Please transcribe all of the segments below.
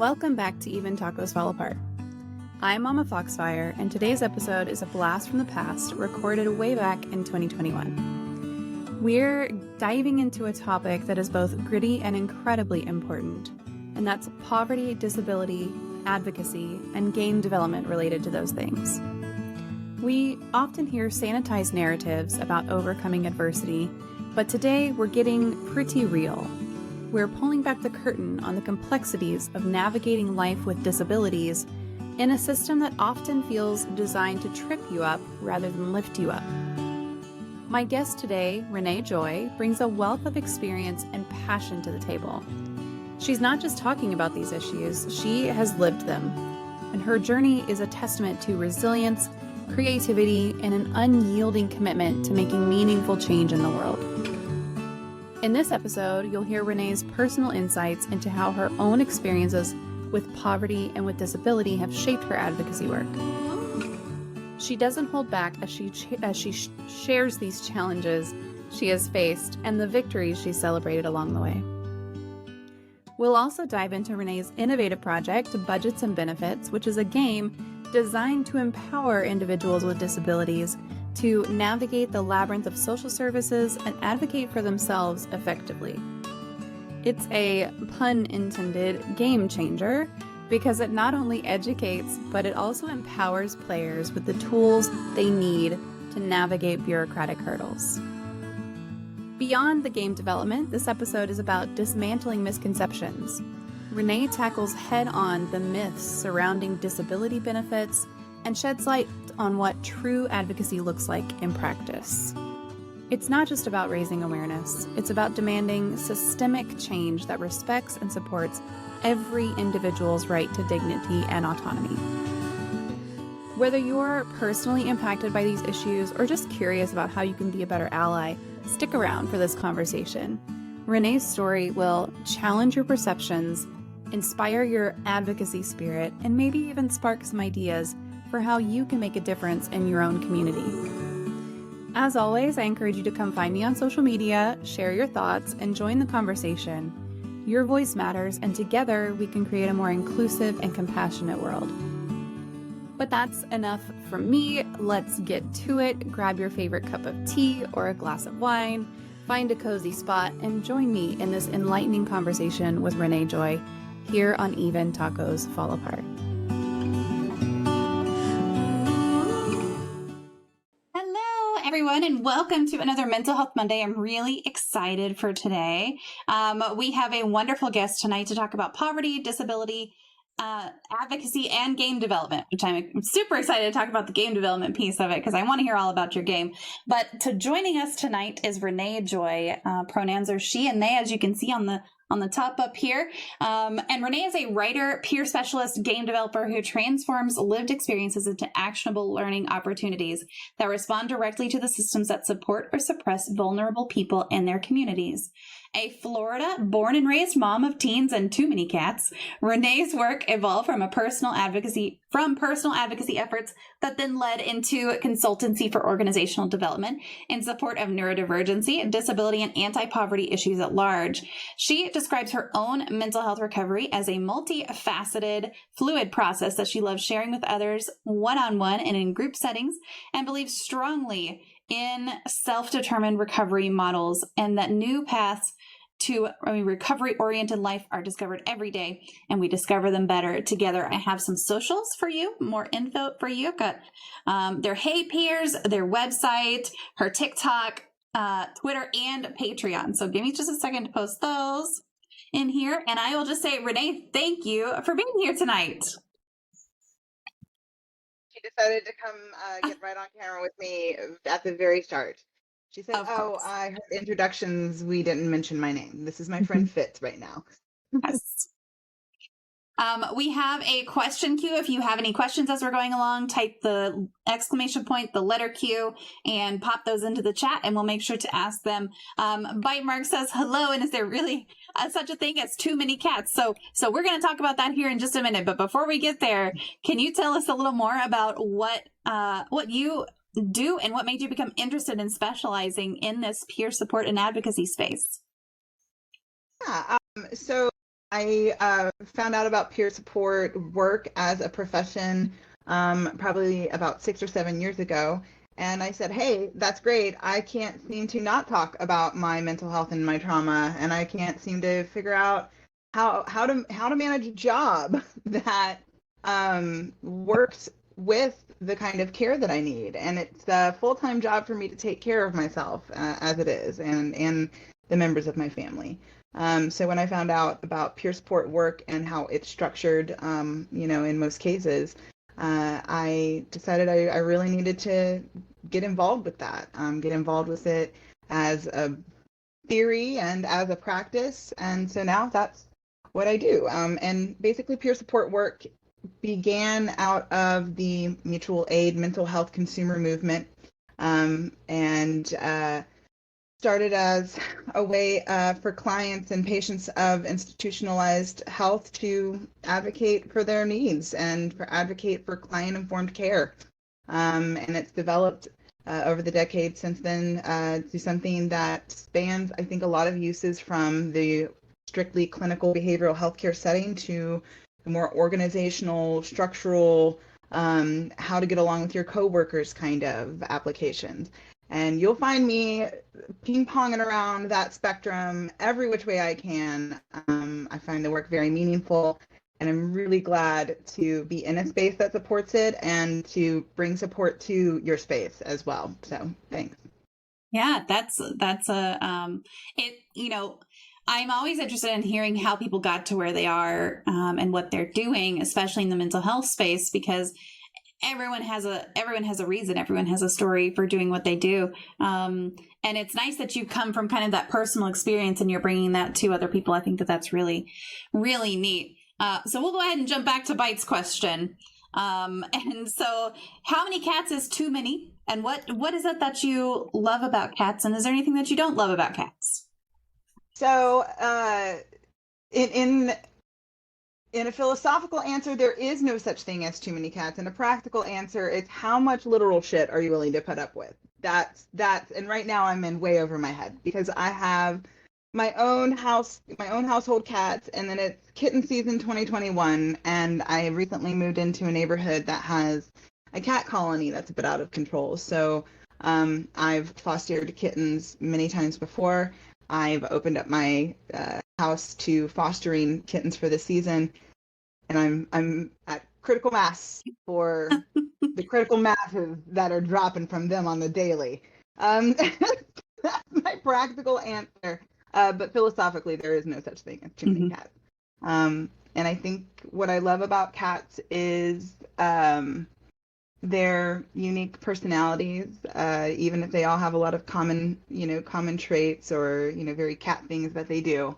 Welcome back to Even Tacos Fall Apart. I'm MommaFoxFire, and today's episode is a blast from the past recorded way back in 2021. We're diving into a topic that is both gritty and incredibly important, and that's poverty, disability, advocacy, and game development related to those things. We often hear sanitized narratives about overcoming adversity, but today we're getting pretty real. We're pulling back the curtain on the complexities of navigating life with disabilities in a system that often feels designed to trip you up rather than lift you up. My guest today, Rene Joy, brings a wealth of experience and passion to the table. She's not just talking about these issues, she has lived them. And her journey is a testament to resilience, creativity, and an unyielding commitment to making meaningful change in the world. In this episode, you'll hear Rene's personal insights into how her own experiences with poverty and with disability have shaped her advocacy work. She doesn't hold back as she shares these challenges she has faced and the victories she celebrated along the way. We'll also dive into Rene's innovative project, Budgets and Benefits, which is a game designed to empower individuals with disabilities to navigate the labyrinth of social services and advocate for themselves effectively. It's a, pun intended, game changer because it not only educates, but it also empowers players with the tools they need to navigate bureaucratic hurdles. Beyond the game development, this episode is about dismantling misconceptions. Rene tackles head-on the myths surrounding disability benefits and sheds light on what true advocacy looks like in practice. It's not just about raising awareness, it's about demanding systemic change that respects and supports every individual's right to dignity and autonomy. Whether you're personally impacted by these issues or just curious about how you can be a better ally, stick around for this conversation. Rene's story will challenge your perceptions, inspire your advocacy spirit, and maybe even spark some ideas for how you can make a difference in your own community. As always, I encourage you to come find me on social media, share your thoughts, and join the conversation. Your voice matters, and together we can create a more inclusive and compassionate world. But that's enough from me. Let's get to it. Grab your favorite cup of tea or a glass of wine, find a cozy spot, and join me in this enlightening conversation with Rene Joy here on Even Tacos Fall Apart. Everyone, and welcome to another Mental Health Monday. I'm really excited for today. We have a wonderful guest tonight to talk about poverty, disability, advocacy, and game development, which I'm super excited to talk about the game development piece of it because I want to hear all about your game. But joining us tonight is Rene Joy. Pronouns are she and they, as you can see on the top up here. And Rene is a writer, peer specialist, game developer who transforms lived experiences into actionable learning opportunities that respond directly to the systems that support or suppress vulnerable people and their communities. A Florida born and raised mom of teens and too many cats, Rene's work evolved from personal advocacy efforts that then led into consultancy for organizational development in support of neurodivergency, disability, and anti-poverty issues at large. She describes her own mental health recovery as a multifaceted, fluid process that she loves sharing with others one-on-one and in group settings, and believes strongly in self-determined recovery models and that new paths to a recovery-oriented life are discovered every day, and we discover them better together. I have some socials for you, more info for you. I've got their Hey Peers, their website, her TikTok, Twitter, and Patreon. So give me just a second to post those in here, and I will just say, Rene, thank you for being here tonight. She decided to come get right on camera with me at the very start. She said, I heard the introductions. We didn't mention my name. This is my friend Fitz right now. Yes. We have a question queue. If you have any questions as we're going along, type the exclamation point, the letter Q, and pop those into the chat, and we'll make sure to ask them. Bite Mark says, hello, and is there really such a thing as too many cats? So we're going to talk about that here in just a minute. But before we get there, can you tell us a little more about what you do and what made you become interested in specializing in this peer support and advocacy space? Yeah, so I found out about peer support work as a profession probably about 6 or 7 years ago. And I said, hey, that's great. I can't seem to not talk about my mental health and my trauma, and I can't seem to figure out how to manage a job that works with the kind of care that I need. And it's a full-time job for me to take care of myself as it is, and the members of my family. So when I found out about peer support work and how it's structured, in most cases, I decided I really needed to get involved with that, get involved with it as a theory and as a practice. And so now that's what I do. And basically, peer support work began out of the mutual aid mental health consumer movement, and started as a way for clients and patients of institutionalized health to advocate for their needs and advocate for client-informed care. And it's developed over the decades since then to something that spans, I think, a lot of uses from the strictly clinical behavioral healthcare setting to the more organizational, structural, how to get along with your coworkers kind of applications. And you'll find me ping-ponging around that spectrum every which way I can. I find the work very meaningful, and I'm really glad to be in a space that supports it and to bring support to your space as well. So thanks. Yeah, that's I'm always interested in hearing how people got to where they are, and what they're doing, especially in the mental health space, because everyone has a reason, everyone has a story for doing what they do. And it's nice that you come from kind of that personal experience and you're bringing that to other people. I think that that's really, really neat. So we'll go ahead and jump back to Bite's question. And so how many cats is too many? And what is it that you love about cats? And is there anything that you don't love about cats? So in a philosophical answer, there is no such thing as too many cats. In a practical answer, it's how much literal shit are you willing to put up with? That's and right now I'm in way over my head because I have my own household cats, and then it's kitten season 2021, and I recently moved into a neighborhood that has a cat colony that's a bit out of control. So I've fostered kittens many times before. I've opened up my house to fostering kittens for the season, and I'm at critical mass for the critical masses that are dropping from them on the daily. That's my practical answer. But philosophically, there is no such thing as too many cats. And I think what I love about cats is their unique personalities, even if they all have a lot of common traits or, very cat things that they do.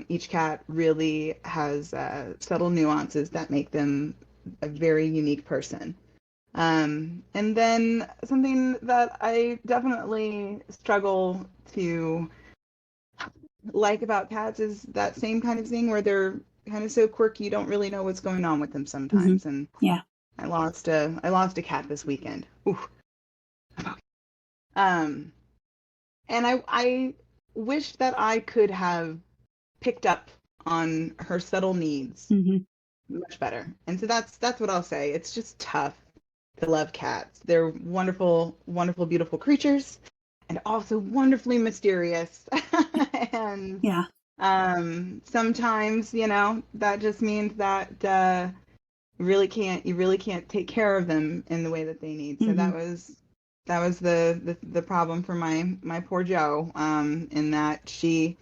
Each cat really has subtle nuances that make them a very unique person. And then something that I definitely struggle to like about cats is that same kind of thing where they're kind of so quirky you don't really know what's going on with them sometimes. And yeah, I lost a cat this weekend. Ooh. And I wish that I could have picked up on her subtle needs much better. And so that's what I'll say. It's just tough to love cats. They're wonderful, wonderful, beautiful creatures, and also wonderfully mysterious. And yeah, sometimes, that just means that you really can't take care of them in the way that they need. So that was the problem for my poor Jo, in that she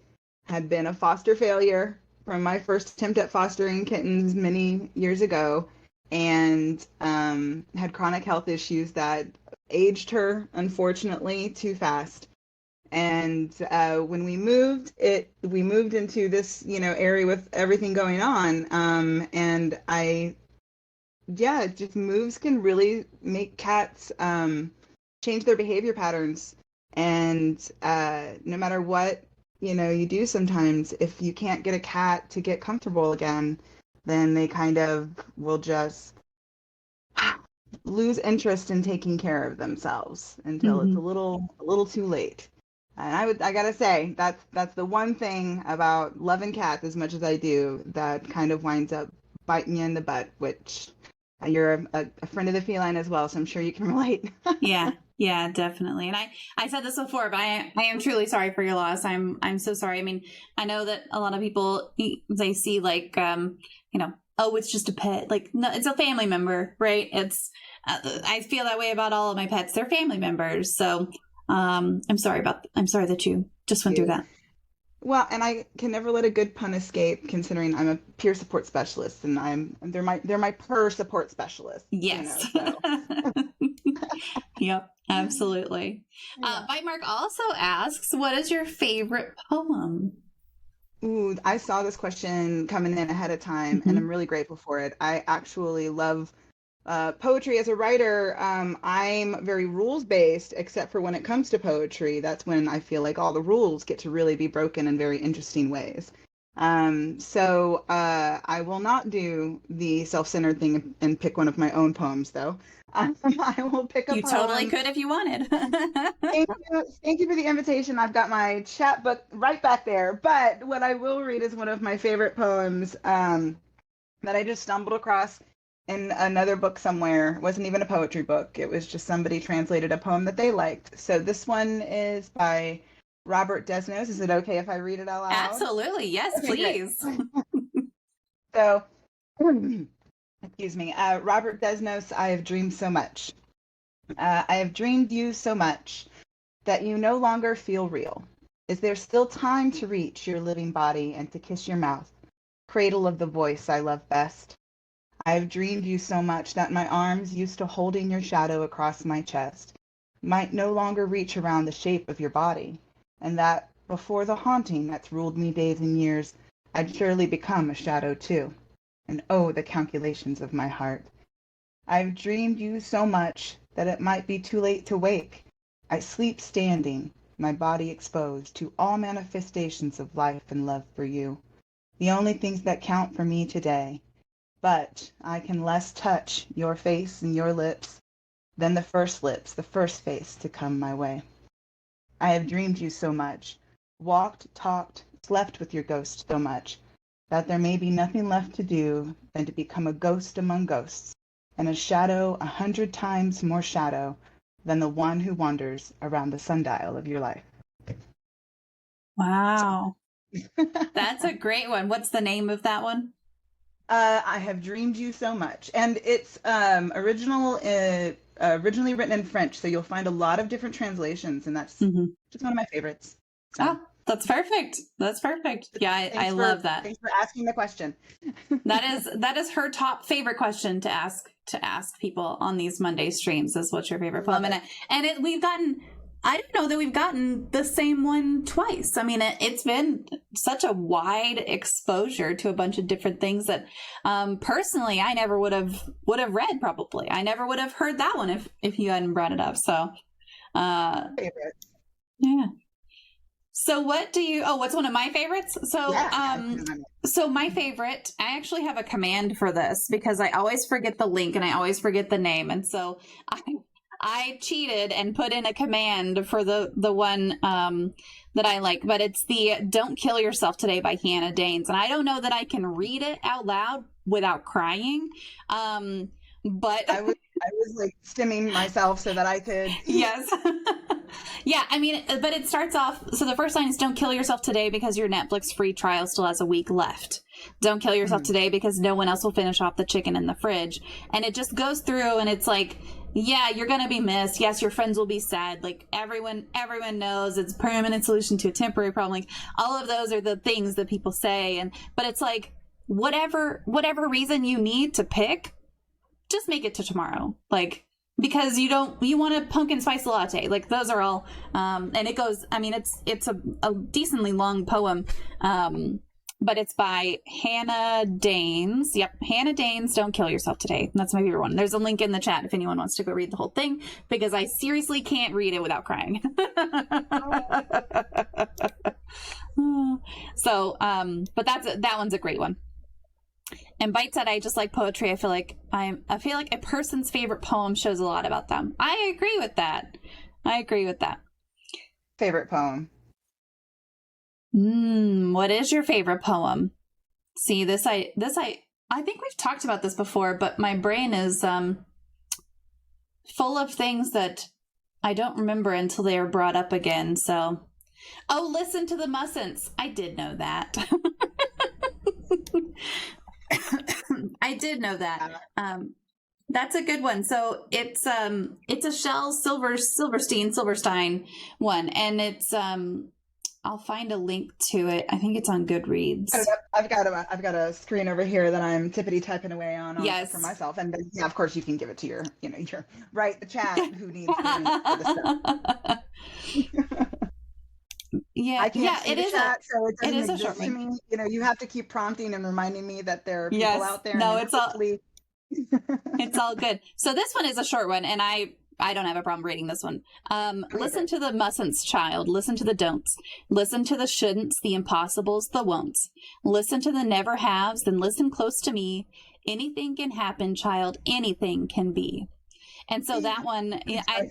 had been a foster failure from my first attempt at fostering kittens many years ago, and had chronic health issues that aged her, unfortunately, too fast. And when we moved into this, area with everything going on, and just moves can really make cats change their behavior patterns. And no matter what, you do sometimes, if you can't get a cat to get comfortable again, then they kind of will just lose interest in taking care of themselves until it's a little too late. And I gotta say, that's the one thing about loving cats as much as I do that kind of winds up biting you in the butt, which you're a friend of the feline as well, so I'm sure you can relate. Yeah, yeah, definitely. And I said this before, but I am truly sorry for your loss. I'm so sorry. I mean, I know that a lot of people, they see like, oh, it's just a pet. Like, no, it's a family member, right? It's, I feel that way about all of my pets. They're family members. So, I'm sorry that you just went through that. Well, and I can never let a good pun escape, considering I'm a peer support specialist, and they're my per support specialist. Yes. So. Yep, absolutely. Yeah. Bite Mark also asks, what is your favorite poem? Ooh, I saw this question coming in ahead of time, and I'm really grateful for it. I actually love poetry as a writer. I'm very rules based, except for when it comes to poetry. That's when I feel like all the rules get to really be broken in very interesting ways. So I will not do the self-centered thing and pick one of my own poems, though. I will pick a You poem. totally could if you wanted. Thank you for the invitation. I've got my chat book right back there. But what I will read is one of my favorite poems that I just stumbled across in another book somewhere. It wasn't even a poetry book. It was just somebody translated a poem that they liked. So this one is by Robert Desnos. Is it okay if I read it out loud? Absolutely. Yes, Okay, please. So, excuse me. Robert Desnos, I have dreamed so much. I have dreamed you so much that you no longer feel real. Is there still time to reach your living body and to kiss your mouth, cradle of the voice I love best? I have dreamed you so much that my arms, used to holding your shadow across my chest, might no longer reach around the shape of your body, and that before the haunting that's ruled me days and years, I'd surely become a shadow too. And oh, the calculations of my heart. I've dreamed you so much that it might be too late to wake. I sleep standing, my body exposed to all manifestations of life and love for you, the only things that count for me today. But I can less touch your face and your lips than the first face to come my way. I have dreamed you so much, walked, talked, slept with your ghost so much, that there may be nothing left to do than to become a ghost among ghosts, and a shadow 100 times more shadow than the one who wanders around the sundial of your life. Wow. That's a great one. What's the name of that one? I have dreamed you so much, and it's originally written in French, so you'll find a lot of different translations, and that's just one of my favorites. So. Oh, that's perfect. That's perfect. Yeah, I love that. Thanks for asking the question. That is her top favorite question to ask people on these Monday streams is what's your favorite poem? We've gotten, I don't know that we've gotten the same one twice. I mean, it's been such a wide exposure to a bunch of different things that personally I never would have read. Probably I never would have heard that one if you hadn't brought it up. So favorite. Yeah. So what's one of my favorites? So so my favorite, I actually have a command for this because I always forget the link and I always forget the name, and so I cheated and put in a command for the one that I like, but it's the Don't Kill Yourself Today by Hannah Danes. And I don't know that I can read it out loud without crying. But I was like stimming myself so that I could. Yes. Yeah, I mean, but it starts off, so the first line is don't kill yourself today because your Netflix free trial still has a week left. Don't kill yourself today because no one else will finish off the chicken in the fridge. And it just goes through and it's like, yeah, you're going to be missed. Yes, your friends will be sad. Like everyone knows it's a permanent solution to a temporary problem. Like all of those are the things that people say. But it's like, whatever reason you need to pick, just make it to tomorrow. Like, because you want a pumpkin spice latte. Like those are all, and it goes, I mean, it's a decently long poem. But it's by Hannah Danes. Yep. Hannah Danes, Don't Kill Yourself Today. That's my favorite one. There's a link in the chat if anyone wants to go read the whole thing, because I seriously can't read it without crying. So, but that one's a great one. And Bite said, I just like poetry. I feel like a person's favorite poem shows a lot about them. I agree with that. favorite poem. What is your favorite poem? See, I think we've talked about this before, but my brain is full of things that I don't remember until they are brought up again. So, listen to the Mustn'ts. I did know that. I did know that. That's a good one. So it's a Shel Silverstein one, and it's I'll find a link to it. I think it's on Goodreads. Oh, yep. I've got a screen over here that I'm tippity typing away on yes. for myself, and then, yeah, of course you can give it to your the chat who needs the stuff. Yeah, I can't see the chat, so it doesn't exist a short to me. You have to keep prompting and reminding me that there are people out there. No, it's it's all good. So this one is a short one, and I don't have a problem reading this one. Listen to the mustn'ts, child. Listen to the don'ts. Listen to the shouldn'ts, the impossibles, the won'ts. Listen to the never haves, then listen close to me. Anything can happen, child. Anything can be. And so that one, but I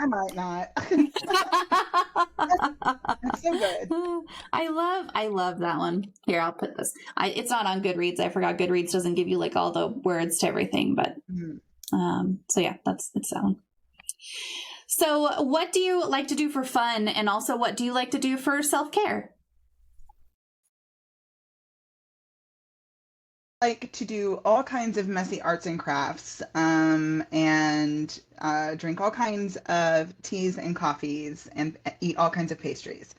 might not. That's so good. I love that one. Here, I'll put this. It's not on Goodreads. I forgot Goodreads doesn't give you like all the words to everything, but so yeah, it's that one. So what do you like to do for fun, and also what do you like to do for self-care? Like to do all kinds of messy arts and crafts, and drink all kinds of teas and coffees, and eat all kinds of pastries.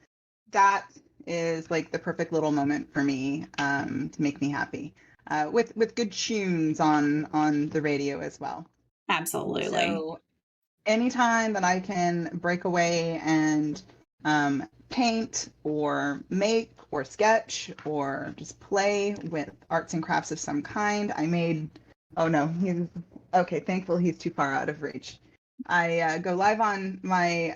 That is like the perfect little moment for me, to make me happy, with good tunes on the radio as well. Absolutely. So anytime that I can break away and paint or make or sketch or just play with arts and crafts of some kind. I made, oh no, thankfully he's too far out of reach. I go live on my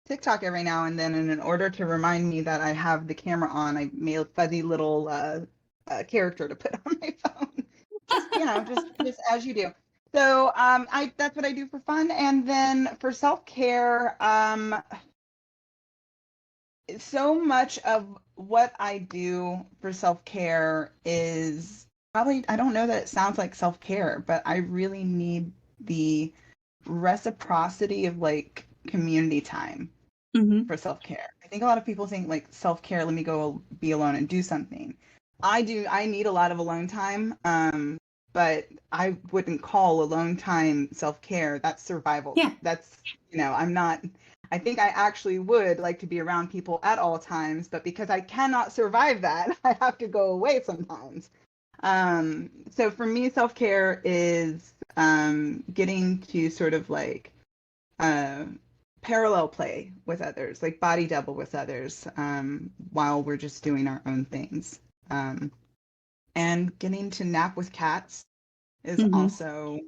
TikTok every now and then, and in order to remind me that I have the camera on, I made a fuzzy little character to put on my phone. just as you do. So that's what I do for fun. And then for self-care, so much of what I do for self-care is probably, I don't know that it sounds like self-care, but I really need the reciprocity of like community time for self-care. I think a lot of people think like self-care, let me go be alone and do something. I need a lot of alone time. But I wouldn't call alone time self-care. That's survival. Yeah. That's, I think I actually would like to be around people at all times, but because I cannot survive that, I have to go away sometimes. So for me, self-care is getting to sort of like parallel play with others, like body double with others, while we're just doing our own things. And getting to nap with cats is also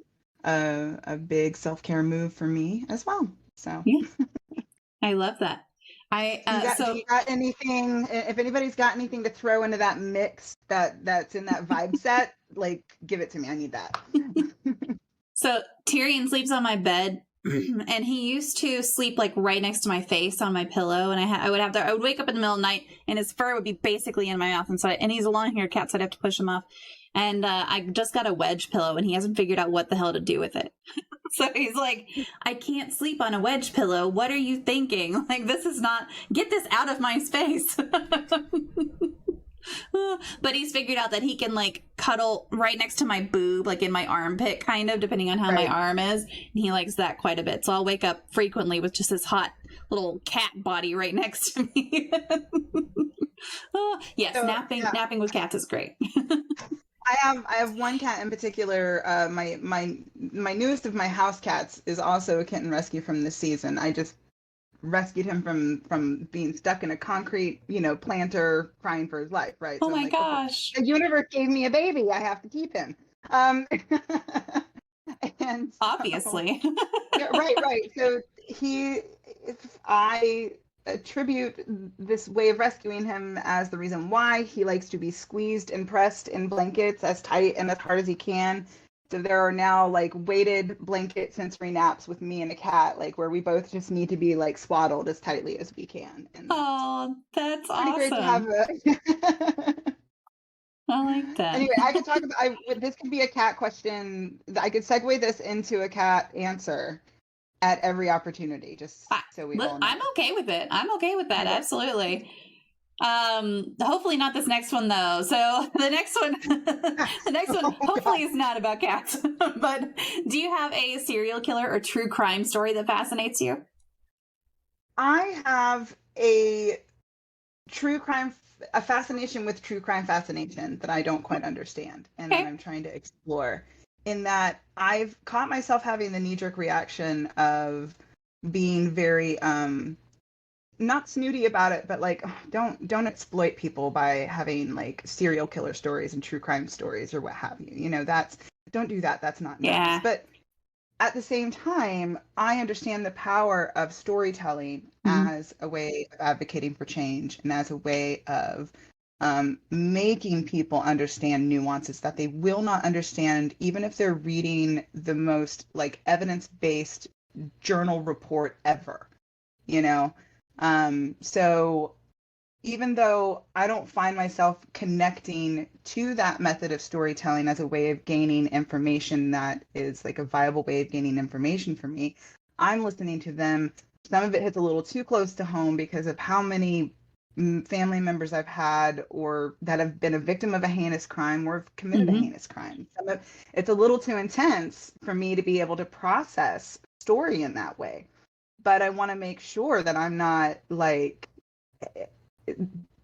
a big self-care move for me as well. So yeah, I love that. you got anything? If anybody's got anything to throw into that mix that's in that vibe set, like give it to me. I need that. So Tyrion sleeps on my bed. And he used to sleep like right next to my face on my pillow, and I would wake up in the middle of the night and his fur would be basically in my mouth, and he's a long-haired cat, so I'd have to push him off. And I just got a wedge pillow, and he hasn't figured out what the hell to do with it. So he's like, I can't sleep on a wedge pillow. What are you thinking? Like, this is not, get this out of my space. But he's figured out that he can like cuddle right next to my boob, like in my armpit, kind of, depending on how my arm is. And he likes that quite a bit. So I'll wake up frequently with just this hot little cat body right next to me. Yes, so, napping with cats is great. I have one cat in particular. My newest of my house cats is also a kitten rescue from this season. I just rescued him from being stuck in a concrete, planter, crying for his life, right? Oh, so my gosh. The universe gave me a baby. I have to keep him. And so, obviously. Yeah, right. So I attribute this way of rescuing him as the reason why he likes to be squeezed and pressed in blankets as tight and as hard as he can. So there are now like weighted blanket sensory naps with me and a cat, like where we both just need to be like swaddled as tightly as we can. And Oh, that's pretty great to have awesome. I like that. Anyway, I could talk about this could be a cat question. I could segue this into a cat answer at every opportunity, just so we all know. I'm okay with it. I'm okay with that. Absolutely. Hopefully not this next one though. So the next one hopefully is not about cats. But do you have a serial killer or true crime story that fascinates you? I have a fascination with true crime fascination that I don't quite understand, and that I'm trying to explore. In that I've caught myself having the knee-jerk reaction of being very not snooty about it, but like, don't exploit people by having like serial killer stories and true crime stories or what have you. You know, don't do that. That's not nice. But at the same time, I understand the power of storytelling as a way of advocating for change and as a way of making people understand nuances that they will not understand, even if they're reading the most like evidence-based journal report ever, you know? So even though I don't find myself connecting to that method of storytelling as a way of gaining information that is like a viable way of gaining information for me, I'm listening to them. Some of it hits a little too close to home because of how many family members I've had or that have been a victim of a heinous crime or have committed a heinous crime. It's a little too intense for me to be able to process story in that way. But I want to make sure that I'm not like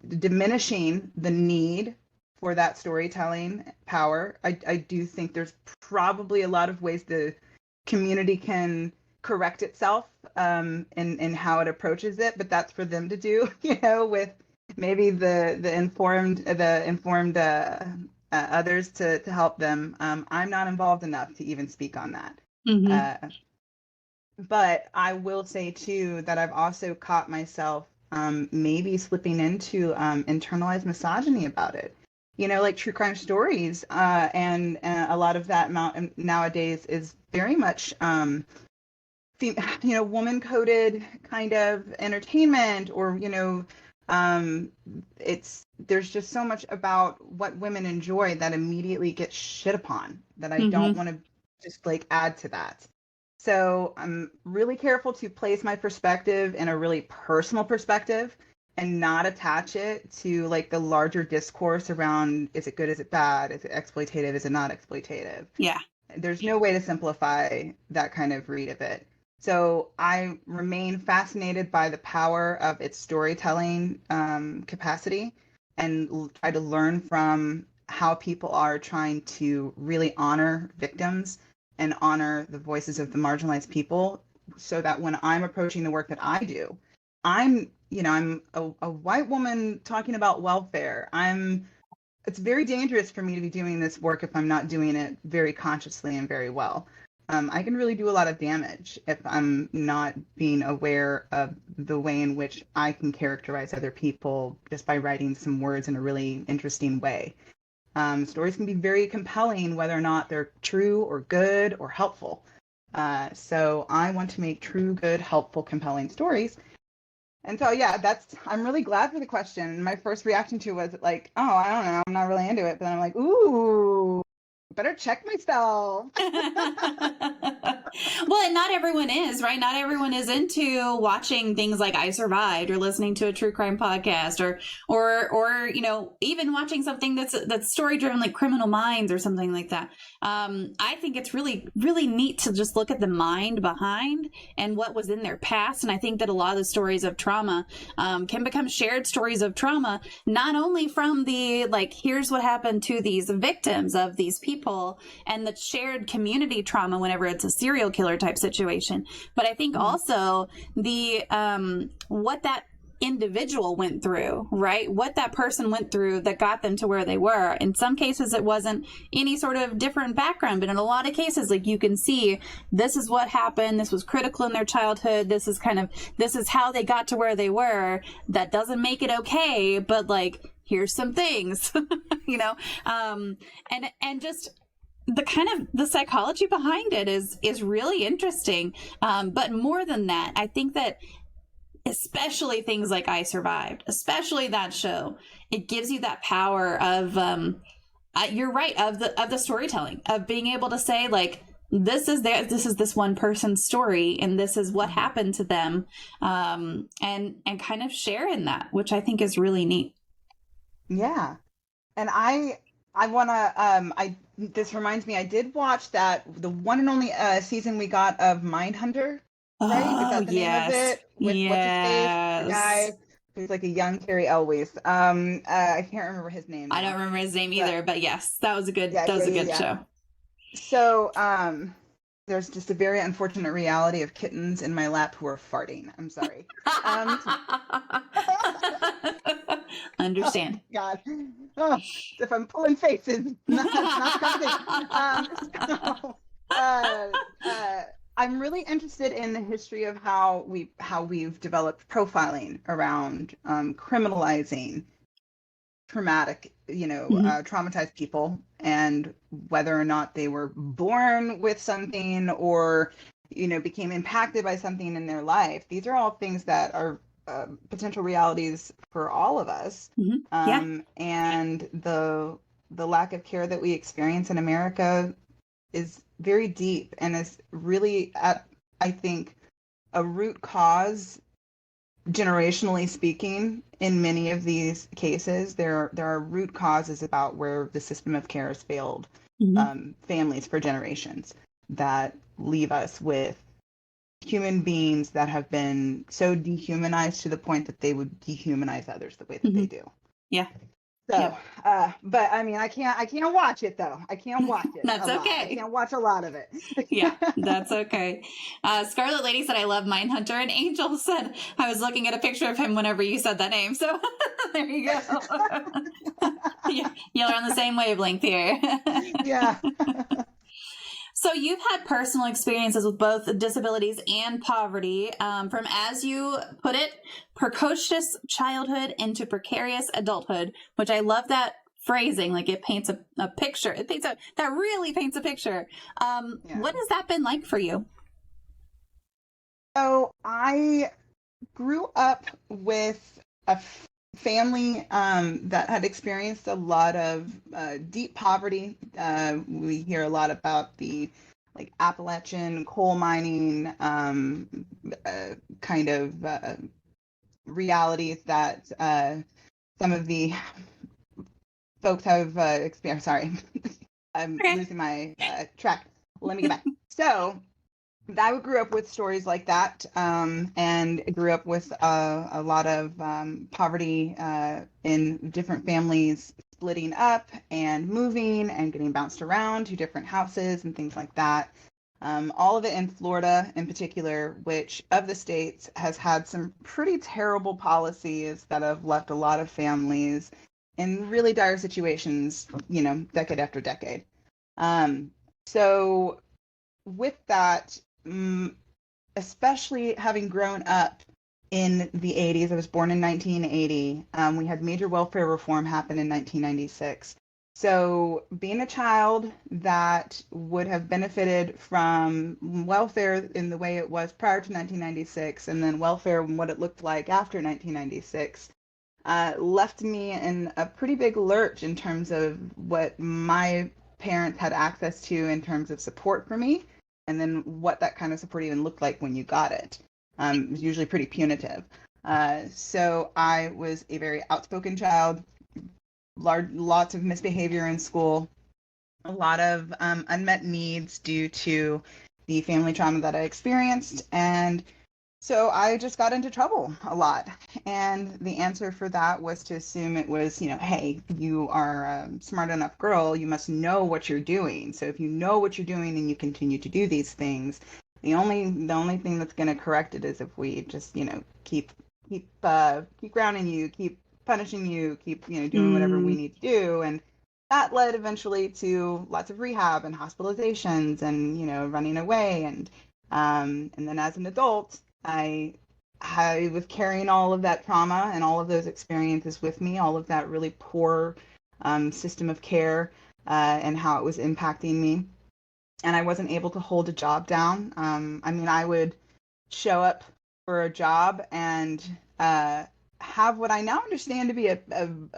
diminishing the need for that storytelling power. I do think there's probably a lot of ways the community can correct itself in how it approaches it, but that's for them to do, you know, with maybe the informed others to help them. I'm not involved enough to even speak on that. But I will say too that I've also caught myself maybe slipping into internalized misogyny about it. You know, like true crime stories, and a lot of that nowadays is very much woman-coded kind of entertainment, or there's just so much about what women enjoy that immediately gets shit upon that I don't want to just like add to that. So I'm really careful to place my perspective in a really personal perspective and not attach it to like the larger discourse around, is it good, is it bad, is it exploitative, is it not exploitative? Yeah. There's no way to simplify that kind of read of it. So I remain fascinated by the power of its storytelling capacity and try to learn from how people are trying to really honor victims and honor the voices of the marginalized people, so that when I'm approaching the work that I do, I'm a white woman talking about welfare. It's very dangerous for me to be doing this work if I'm not doing it very consciously and very well. I can really do a lot of damage if I'm not being aware of the way in which I can characterize other people just by writing some words in a really interesting way. Stories can be very compelling, whether or not they're true or good or helpful. So I want to make true, good, helpful, compelling stories. And so, yeah, I'm really glad for the question. My first reaction to it was like, oh, I don't know, I'm not really into it. But then I'm like, ooh, better check myself. Well, and not everyone is, right? Not everyone is into watching things like I Survived or listening to a true crime podcast or even watching something that's story driven, like Criminal Minds or something like that. I think it's really, really neat to just look at the mind behind and what was in their past. And I think that a lot of the stories of trauma can become shared stories of trauma, not only from the like, here's what happened to these victims of these people and the shared community trauma whenever it's a serial killer type situation, but I think also the what that individual went through, right? What that person went through that got them to where they were. In some cases, it wasn't any sort of different background, but in a lot of cases, like you can see this is what happened. This was critical in their childhood. This is how they got to where they were. That doesn't make it okay, but like, here's some things, and just the kind of the psychology behind it is really interesting. But more than that, I think that especially things like I Survived, especially that show, it gives you that power of you're right, of the storytelling, of being able to say, like, this is this one person's story, and this is what happened to them, and kind of share in that, which I think is really neat. Yeah. And I want to this reminds me, I did watch the one and only season we got of Mindhunter, right? Is Oh that the name of yes, it? With what's his face? The yes. guy who's like a young Carrie Elwes. I can't remember his name I now. don't remember his name But either, but yes, that was a good yeah. show. So, there's just a very unfortunate reality of kittens in my lap who are farting. I'm sorry. Understand. Oh, God. Oh, if I'm pulling faces, not the conversation. I'm really interested in the history of how we've developed profiling around criminalizing traumatic, traumatized people, and whether or not they were born with something or, became impacted by something in their life. These are all things that are potential realities for all of us. Yeah. And the lack of care that we experience in America is very deep and is really at, I think, a root cause, generationally speaking. In many of these cases, there are root causes about where the system of care has failed families for generations, that leave us with human beings that have been so dehumanized to the point that they would dehumanize others the way that they do. Yeah. So, but I mean, I can't watch it though. I can't watch it. That's a lot. okay. I can't watch a lot of it. Yeah, that's okay. Scarlet Lady said, I love Mindhunter, and Angel said, I was looking at a picture of him whenever you said that name. So there you go. You're on the same wavelength here. Yeah. So you've had personal experiences with both disabilities and poverty, from, as you put it, precocious childhood into precarious adulthood, which I love that phrasing. Like, it paints a picture. That really paints a picture. What has that been like for you? So I grew up with a family that had experienced a lot of deep poverty. We hear a lot about the Appalachian coal mining kind of realities that some of the folks have experienced. Sorry, I'm losing my track. Let me get back. So I grew up with stories like that, and grew up with a lot of poverty in different families splitting up and moving and getting bounced around to different houses and things like that. All of it in Florida in particular, which of the states has had some pretty terrible policies that have left a lot of families in really dire situations, decade after decade. So with that, especially having grown up in the 80s, I was born in 1980. We had major welfare reform happen in 1996. So being a child that would have benefited from welfare in the way it was prior to 1996, and then welfare and what it looked like after 1996, left me in a pretty big lurch in terms of what my parents had access to in terms of support for me, and then what that kind of support even looked like when you got it. It was usually pretty punitive. So I was a very outspoken child, lots of misbehavior in school, a lot of unmet needs due to the family trauma that I experienced. And so I just got into trouble a lot. And the answer for that was to assume it was, hey, you are a smart enough girl, you must know what you're doing. So if you know what you're doing and you continue to do these things, the only thing that's going to correct it is if we just, keep grounding you, keep punishing you, keep, doing whatever we need to do. And that led eventually to lots of rehab and hospitalizations and, running away. And then as an adult, I was carrying all of that trauma and all of those experiences with me, all of that really poor system of care. and how it was impacting me. And I wasn't able to hold a job down. I mean, I would show up for a job and have what I now understand to be a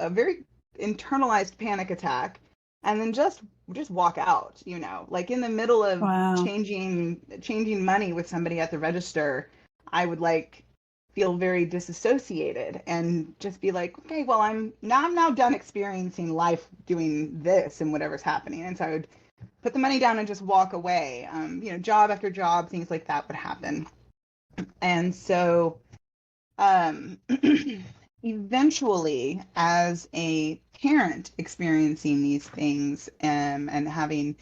very internalized panic attack, and then just walk out, like in the middle of Wow. changing money with somebody at the register. I would like feel very disassociated and just be like, okay, well, I'm now done experiencing life doing this and whatever's happening. And so I would put the money down and just walk away. Job after job, things like that would happen. And so eventually, as a parent experiencing these things, and having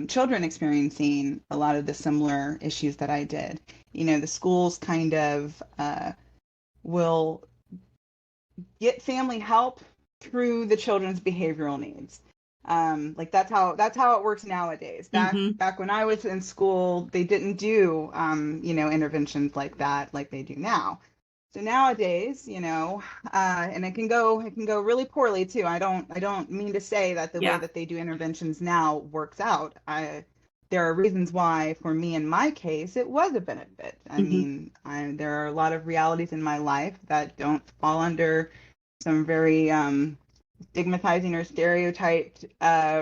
children experiencing a lot of the similar issues that I did, the schools kind of will get family help through the children's behavioral needs. Like that's how it works nowadays. Back when I was in school, they didn't do interventions like that like they do now. So nowadays, and it can go really poorly too. I don't mean to say that the way that they do interventions now works out. There are reasons why, for me in my case, it was a benefit. I mean, there are a lot of realities in my life that don't fall under some very stigmatizing or stereotyped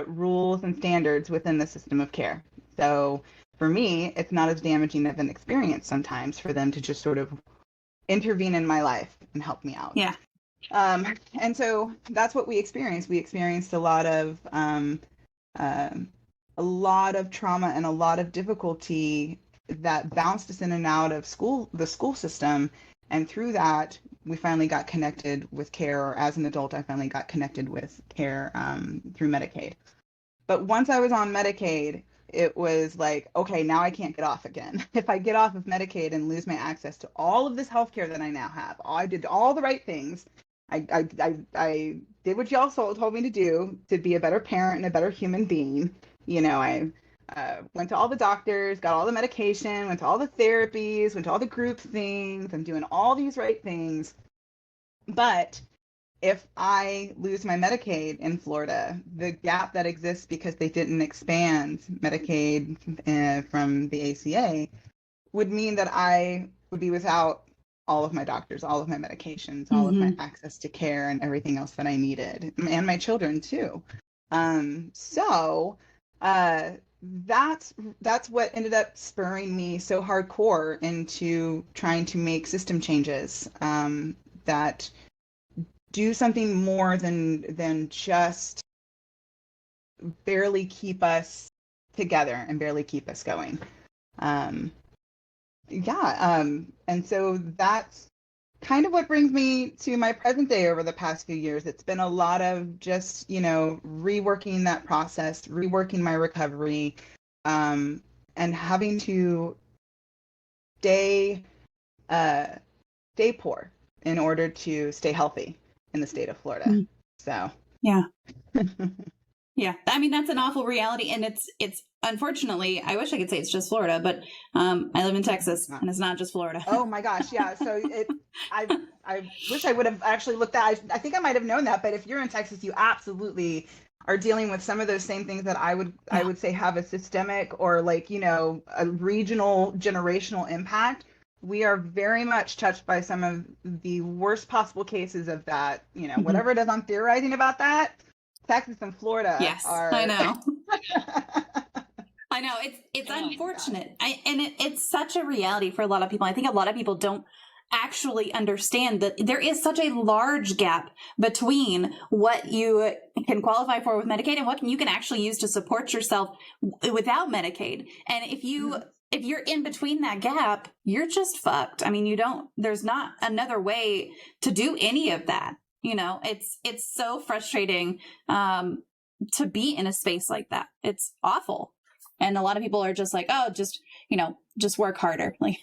rules and standards within the system of care. So for me, it's not as damaging of an experience sometimes for them to just sort of intervene in my life and help me out. Yeah. And so that's what we experienced. We experienced a lot of trauma and a lot of difficulty that bounced us in and out of the school system. And through that, we finally got connected with care, or as an adult, I finally got connected with care through Medicaid. But once I was on Medicaid, it was like, okay, now I can't get off again. If I get off of Medicaid and lose my access to all of this healthcare that I now have, I did all the right things. I did what y'all told me to do to be a better parent and a better human being. I went to all the doctors, got all the medication, went to all the therapies, went to all the group things. I'm doing all these right things. But if I lose my Medicaid in Florida, the gap that exists because they didn't expand Medicaid from the ACA would mean that I would be without all of my doctors, all of my medications, all of my access to care and everything else that I needed, and my children too. So that's what ended up spurring me so hardcore into trying to make system changes that do something more than just barely keep us together and barely keep us going. And so that's kind of what brings me to my present day over the past few years. It's been a lot of just, reworking that process, reworking my recovery, and having to stay poor in order to stay healthy in the state of Florida. So yeah. Yeah, I mean, that's an awful reality, and it's unfortunately, I wish I could say it's just Florida, but I live in Texas, and it's not just Florida. Oh my gosh, yeah. So I wish I would have actually looked at. I think I might have known that, but if you're in Texas, you absolutely are dealing with some of those same things that I would say have a systemic or a regional generational impact. We are very much touched by some of the worst possible cases of that. Whatever it is I'm theorizing about that. Texas and Florida are. I know. I know, it's unfortunate. It's such a reality for a lot of people. I think a lot of people don't actually understand that there is such a large gap between what you can qualify for with Medicaid and what you can actually use to support yourself without Medicaid. And if you're in between that gap, you're just fucked. I mean, there's not another way to do any of that. It's so frustrating to be in a space like that. It's awful. And a lot of people are just like, oh, just work harder. Like,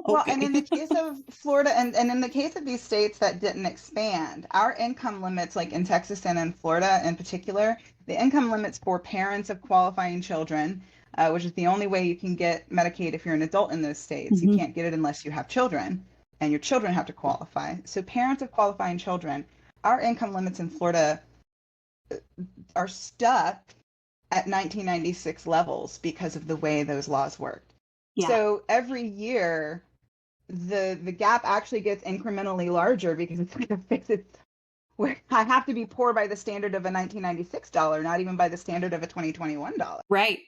okay. Well, and in the case of Florida and in the case of these states that didn't expand, our income limits, like in Texas and in Florida in particular, the income limits for parents of qualifying children, which is the only way you can get Medicaid if you're an adult in those states. You can't get it unless you have children, and your children have to qualify. So parents of qualifying children, our income limits in Florida are stuck at 1996 levels because of the way those laws worked. Yeah. So every year, the gap actually gets incrementally larger because it's going to fix it. Where I have to be poor by the standard of a $1996, not even by the standard of a $2021. Right.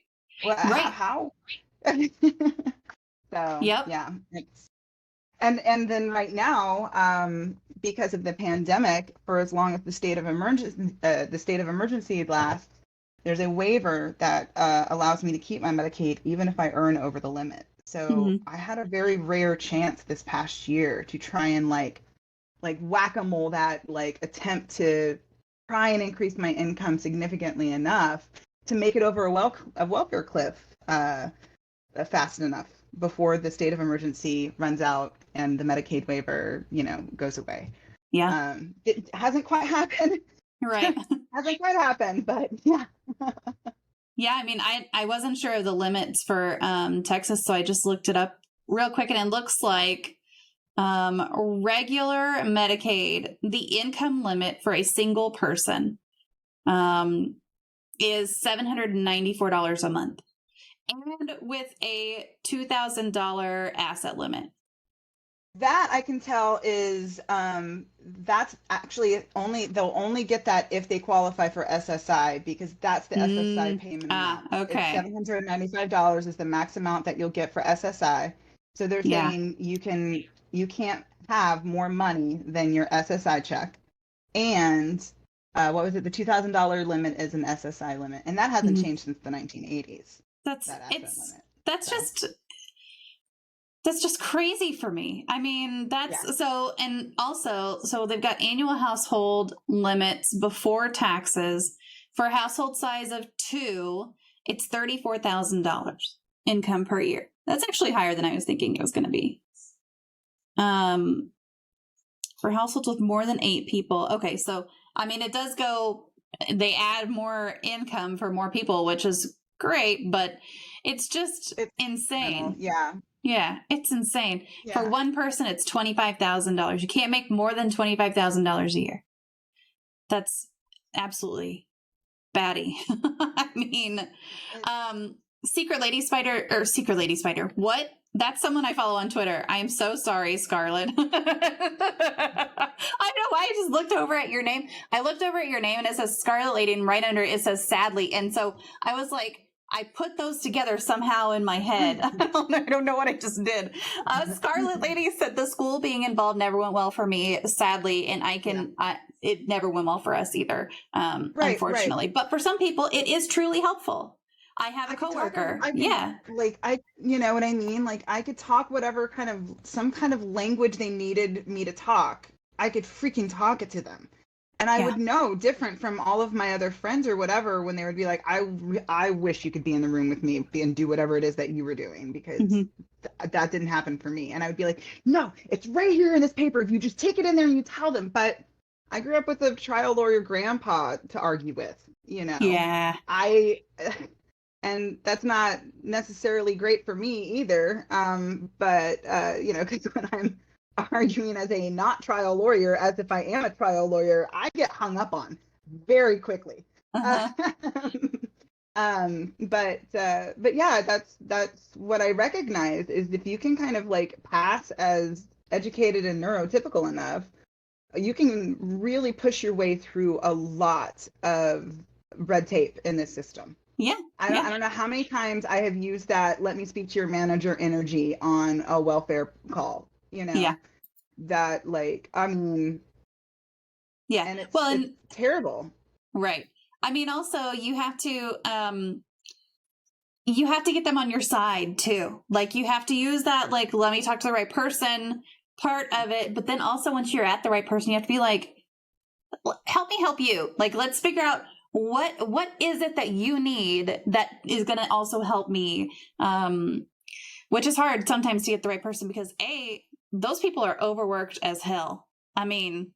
Well, Right. how? So Yep. yeah, and then right now, because of the pandemic, for as long as the state of emergency lasts, there's a waiver that allows me to keep my Medicaid even if I earn over the limit. So Mm-hmm. I had a very rare chance this past year to try and like whack-a-mole that like attempt to try and increase my income significantly enough to make it over a welfare cliff fast enough before the state of emergency runs out and the Medicaid waiver, goes away. Yeah. It hasn't quite happened. Right. Hasn't quite happened, but yeah. Yeah. I mean, I wasn't sure of the limits for Texas, so I just looked it up real quick, and it looks like regular Medicaid, the income limit for a single person is $794 a month, and with a $2,000 asset limit. That I can tell is that's actually they'll only get that if they qualify for SSI, because that's the SSI payment amount. Okay. It's $795 is the max amount that you'll get for SSI. So they're saying you can't have more money than your SSI check. And what was it? The $2,000 limit is an SSI limit, and that hasn't changed since the 1980s. That's just crazy for me. I mean, so they've got annual household limits before taxes. For a household size of 2, it's $34,000 income per year. That's actually higher than I was thinking it was going to be. For households with more than 8 people. Okay, so I mean, it does go, they add more income for more people, which is great, but it's insane. Yeah. Yeah, it's insane. Yeah. For one person, it's $25,000. You can't make more than $25,000 a year. That's absolutely batty. I mean, Secret Lady Spider. What? That's someone I follow on Twitter. I am so sorry, Scarlett. I don't know why I just looked over at your name. I looked over at your name and it says Scarlet Lady, and right under it says sadly. And so I was like, I put those together somehow in my head. I don't know what I just did. Scarlet Lady said the school being involved never went well for me, sadly, and it never went well for us either, unfortunately. Right. But for some people, it is truly helpful. I have a coworker. You know what I mean? Like, I could talk whatever some kind of language they needed me to talk. I could freaking talk it to them. And I would know different from all of my other friends or whatever when they would be like, I wish you could be in the room with me and do whatever it is that you were doing, because that didn't happen for me. And I would be like, no, it's right here in this paper. If you just take it in there and you tell them. But I grew up with a trial lawyer grandpa to argue with, Yeah. And that's not necessarily great for me either. But because when I'm arguing as a not trial lawyer, as if I am a trial lawyer, I get hung up on very quickly. But yeah, that's what I recognize is if you can kind of like pass as educated and neurotypical enough, you can really push your way through a lot of red tape in this system. Yeah. I don't know how many times I have used that let me speak to your manager energy on a welfare call, that like, I mean, and it's terrible. Right. I mean, also you have to get them on your side too. Like you have to use that, like, let me talk to the right person part of it. But then also once you're at the right person, you have to be like, help me help you. Like, let's figure out what is it that you need that is going to also help me, which is hard sometimes to get the right person because those people are overworked as hell. I mean,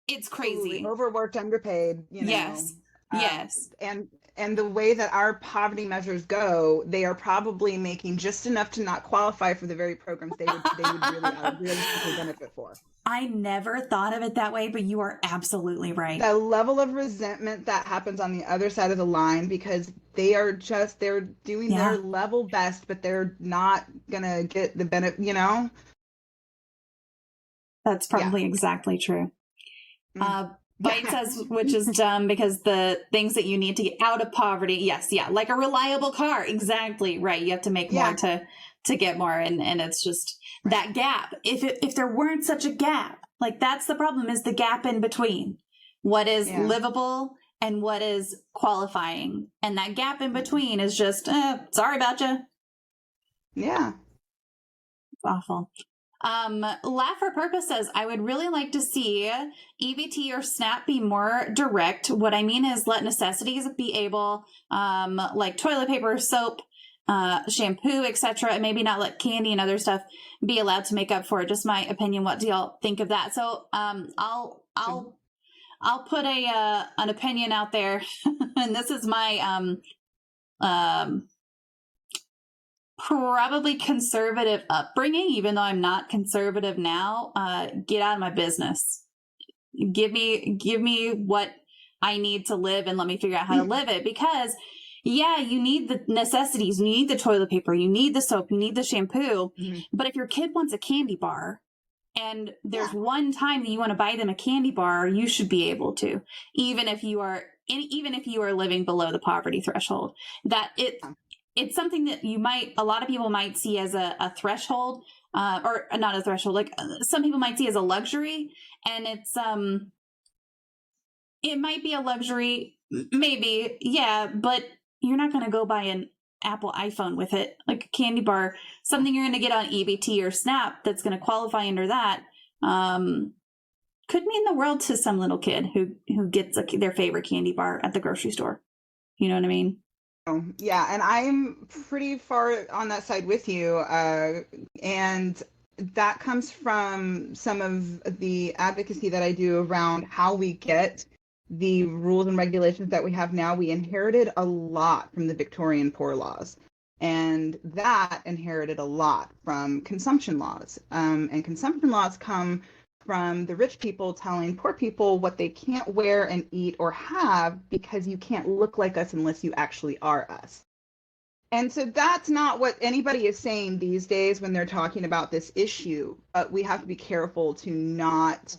it's crazy. Overworked, underpaid, Yes. Yes. And And the way that our poverty measures go, they are probably making just enough to not qualify for the very programs they would really realistically benefit for. I never thought of it that way, but you are absolutely right. The level of resentment that happens on the other side of the line, because they're doing their level best, but they're not gonna get the benefit, you know? That's probably exactly true. Bite says, which is dumb because the things that you need to get out of poverty. Yes. Yeah. Like a reliable car. Exactly. Right. You have to make more to get more. And it's just that gap. If there weren't such a gap, like that's the problem, is the gap in between what is livable and what is qualifying. And that gap in between is just, sorry about you. Yeah. It's awful. Laugh for Purpose says, I would really like to see EBT or SNAP be more direct. What I mean is let necessities be able, like toilet paper, soap, shampoo, etc., and maybe not let candy and other stuff be allowed to make up for it. Just my opinion. What do y'all think of that? So, I'll put an opinion out there, and this is my probably conservative upbringing, even though I'm not conservative now. Get out of my business. Give me what I need to live and let me figure out how to live it. Because you need the necessities, you need the toilet paper, you need the soap, you need the shampoo. But if your kid wants a candy bar and there's one time that you want to buy them a candy bar, you should be able to, even if you are living below the poverty threshold. It's something that a lot of people might see as a threshold, or not a threshold, like some people might see as a luxury. And it might be a luxury, maybe, but you're not going to go buy an Apple iPhone with it, like a candy bar, something you're going to get on EBT or SNAP that's going to qualify under that. Could mean the world to some little kid who gets their favorite candy bar at the grocery store. You know what I mean? Yeah, and I'm pretty far on that side with you. And that comes from some of the advocacy that I do around how we get the rules and regulations that we have now. We inherited a lot from the Victorian Poor Laws, and that inherited a lot from consumption laws. And consumption laws come from the rich people telling poor people what they can't wear and eat or have because you can't look like us unless you actually are us. And so that's not what anybody is saying these days when they're talking about this issue. But we have to be careful to not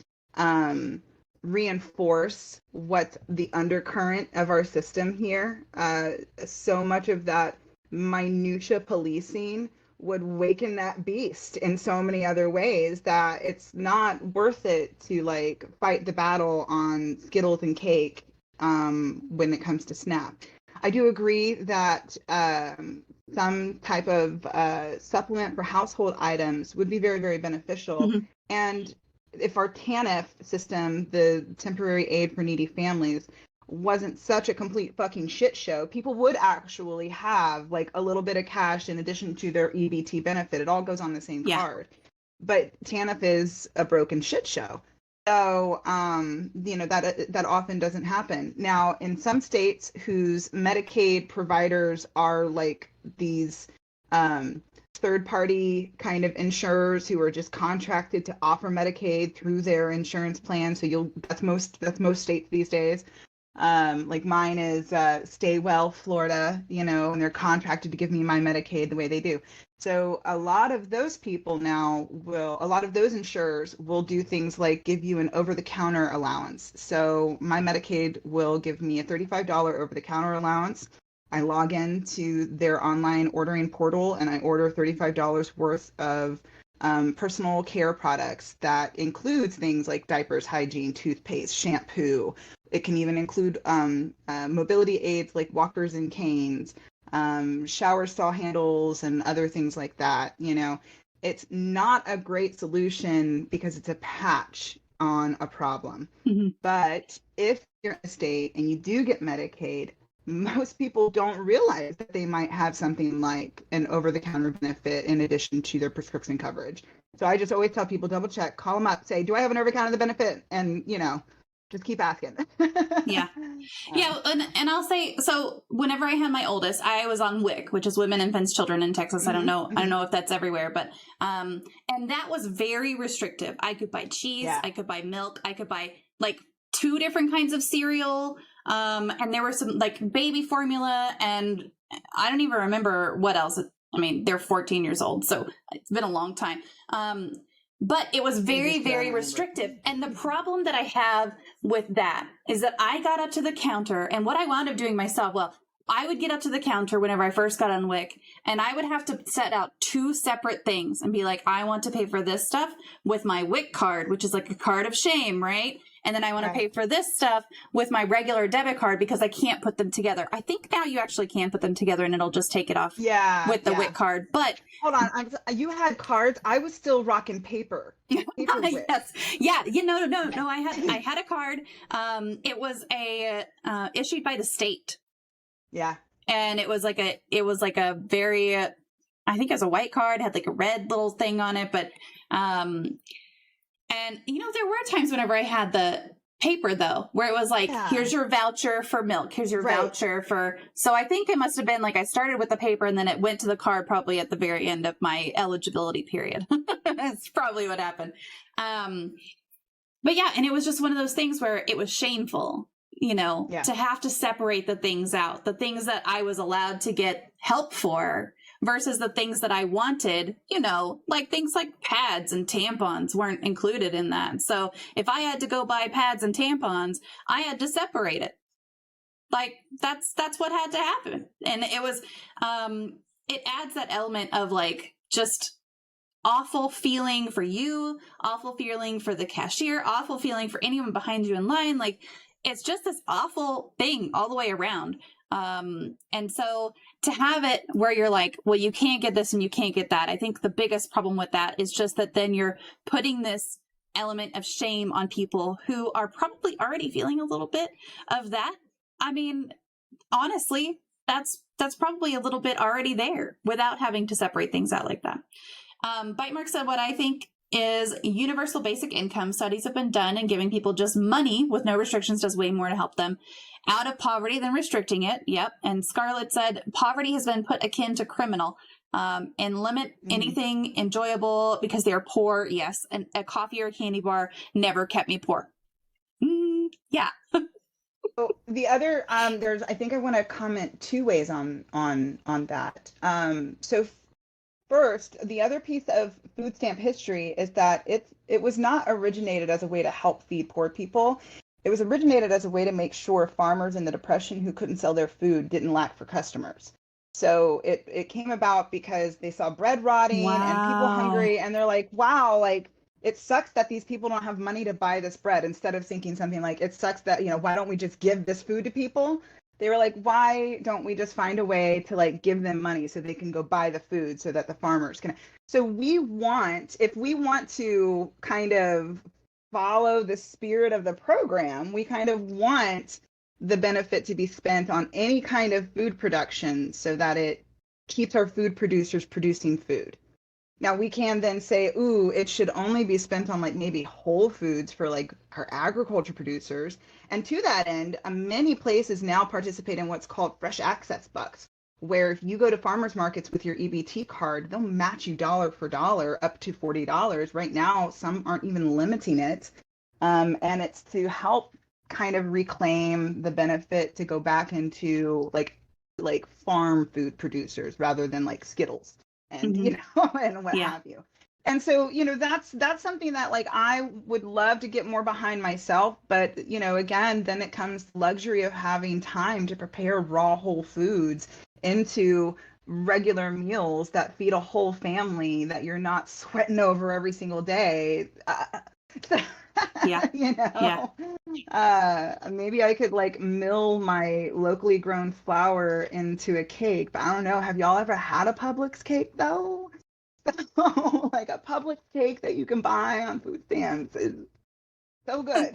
reinforce what's the undercurrent of our system here. So much of that minutia policing would waken that beast in so many other ways that it's not worth it to like fight the battle on Skittles and cake when it comes to SNAP. I do agree that some type of supplement for household items would be very, very beneficial. And if our TANF system, the temporary aid for needy families, wasn't such a complete fucking shit show, people would actually have like a little bit of cash in addition to their EBT benefit. It all goes on the same card. But TANF is a broken shit show. So, that often doesn't happen. Now, in some states whose Medicaid providers are like these third-party kind of insurers who are just contracted to offer Medicaid through their insurance plan. So that's most states these days. Like mine is Stay Well, Florida, and they're contracted to give me my Medicaid the way they do. So a lot of those people now a lot of those insurers will do things like give you an over-the-counter allowance. So my Medicaid will give me a $35 over-the-counter allowance. I log into their online ordering portal and I order $35 worth of personal care products that includes things like diapers, hygiene, toothpaste, shampoo. It can even include mobility aids like walkers and canes, shower stall handles, and other things like that. It's not a great solution because it's a patch on a problem. But if you're in a state and you do get Medicaid, most people don't realize that they might have something like an over-the-counter benefit in addition to their prescription coverage. So I just always tell people, double check, call them up, say, do I have an over-the-counter benefit? And, just keep asking. Yeah. Yeah. And I'll say, so whenever I had my oldest, I was on WIC, which is Women, Infants, Children in Texas. I don't know if that's everywhere, but, and that was very restrictive. I could buy cheese. Yeah. I could buy milk. I could buy like 2 different kinds of cereal. And there were some like baby formula, and I don't even remember what else. I mean, they're 14 years old, so it's been a long time. But it was very, very restrictive. And the problem that I have with that is that I got up to the counter, and what I wound up doing myself, well, I would get up to the counter whenever I first got on WIC, and I would have to set out 2 separate things and be like, I want to pay for this stuff with my WIC card, which is like a card of shame, right? And then I want to pay for this stuff with my regular debit card because I can't put them together. I think now you actually can put them together and it'll just take it off with the WIC card. But hold on, you had cards. I was still rocking paper. Yes. Yeah. No. I had a card. It was issued by the state. Yeah. And it was like a very, I think it was a white card, had like a red little thing on it, but, and, there were times whenever I had the paper, though, where it was like, here's your voucher for milk. Here's your voucher for. So I think it must have been like I started with the paper and then it went to the card probably at the very end of my eligibility period. That's probably what happened. But yeah, and it was just one of those things where it was shameful, to have to separate the things out, the things that I was allowed to get help for versus the things that I wanted, like things like pads and tampons weren't included in that. So if I had to go buy pads and tampons, I had to separate it. Like that's what had to happen. And it was, it adds that element of like, just awful feeling for you, awful feeling for the cashier, awful feeling for anyone behind you in line. Like it's just this awful thing all the way around. And so to have it where you're like, well, you can't get this and you can't get that. I think the biggest problem with that is just that then you're putting this element of shame on people who are probably already feeling a little bit of that. I mean, honestly, that's probably a little bit already there without having to separate things out like that. Bitemark said what I think is universal basic income studies have been done, and giving people just money with no restrictions does way more to help them out of poverty than restricting it. Yep. And Scarlett said poverty has been put akin to criminal, and limit anything enjoyable because they are poor. Yes. And a coffee or a candy bar never kept me poor. Yeah. So the other, I think I want to comment 2 ways on that. So first, the other piece of food stamp history is that it was not originated as a way to help feed poor people. It was originated as a way to make sure farmers in the Depression who couldn't sell their food didn't lack for customers. So it came about because they saw bread rotting and people hungry, and they're like, wow, like it sucks that these people don't have money to buy this bread. Instead of thinking something like, it sucks that, why don't we just give this food to people? They were like, why don't we just find a way to like give them money so they can go buy the food so that the farmers can. So if we want to kind of follow the spirit of the program, we kind of want the benefit to be spent on any kind of food production so that it keeps our food producers producing food. Now we can then say, ooh, it should only be spent on like maybe whole foods for like our agriculture producers. And to that end, many places now participate in what's called fresh access bucks, where if you go to farmers markets with your EBT card, they'll match you dollar for dollar up to $40. Right now, some aren't even limiting it. And it's to help kind of reclaim the benefit to go back into like farm food producers rather than like Skittles and and what have you. And so that's something that like I would love to get more behind myself, but again, then it comes the luxury of having time to prepare raw whole foods into regular meals that feed a whole family that you're not sweating over every single day. Maybe I could like mill my locally grown flour into a cake, but I don't know. Have y'all ever had a Publix cake though? Like a Publix cake that you can buy on food stamps is so good.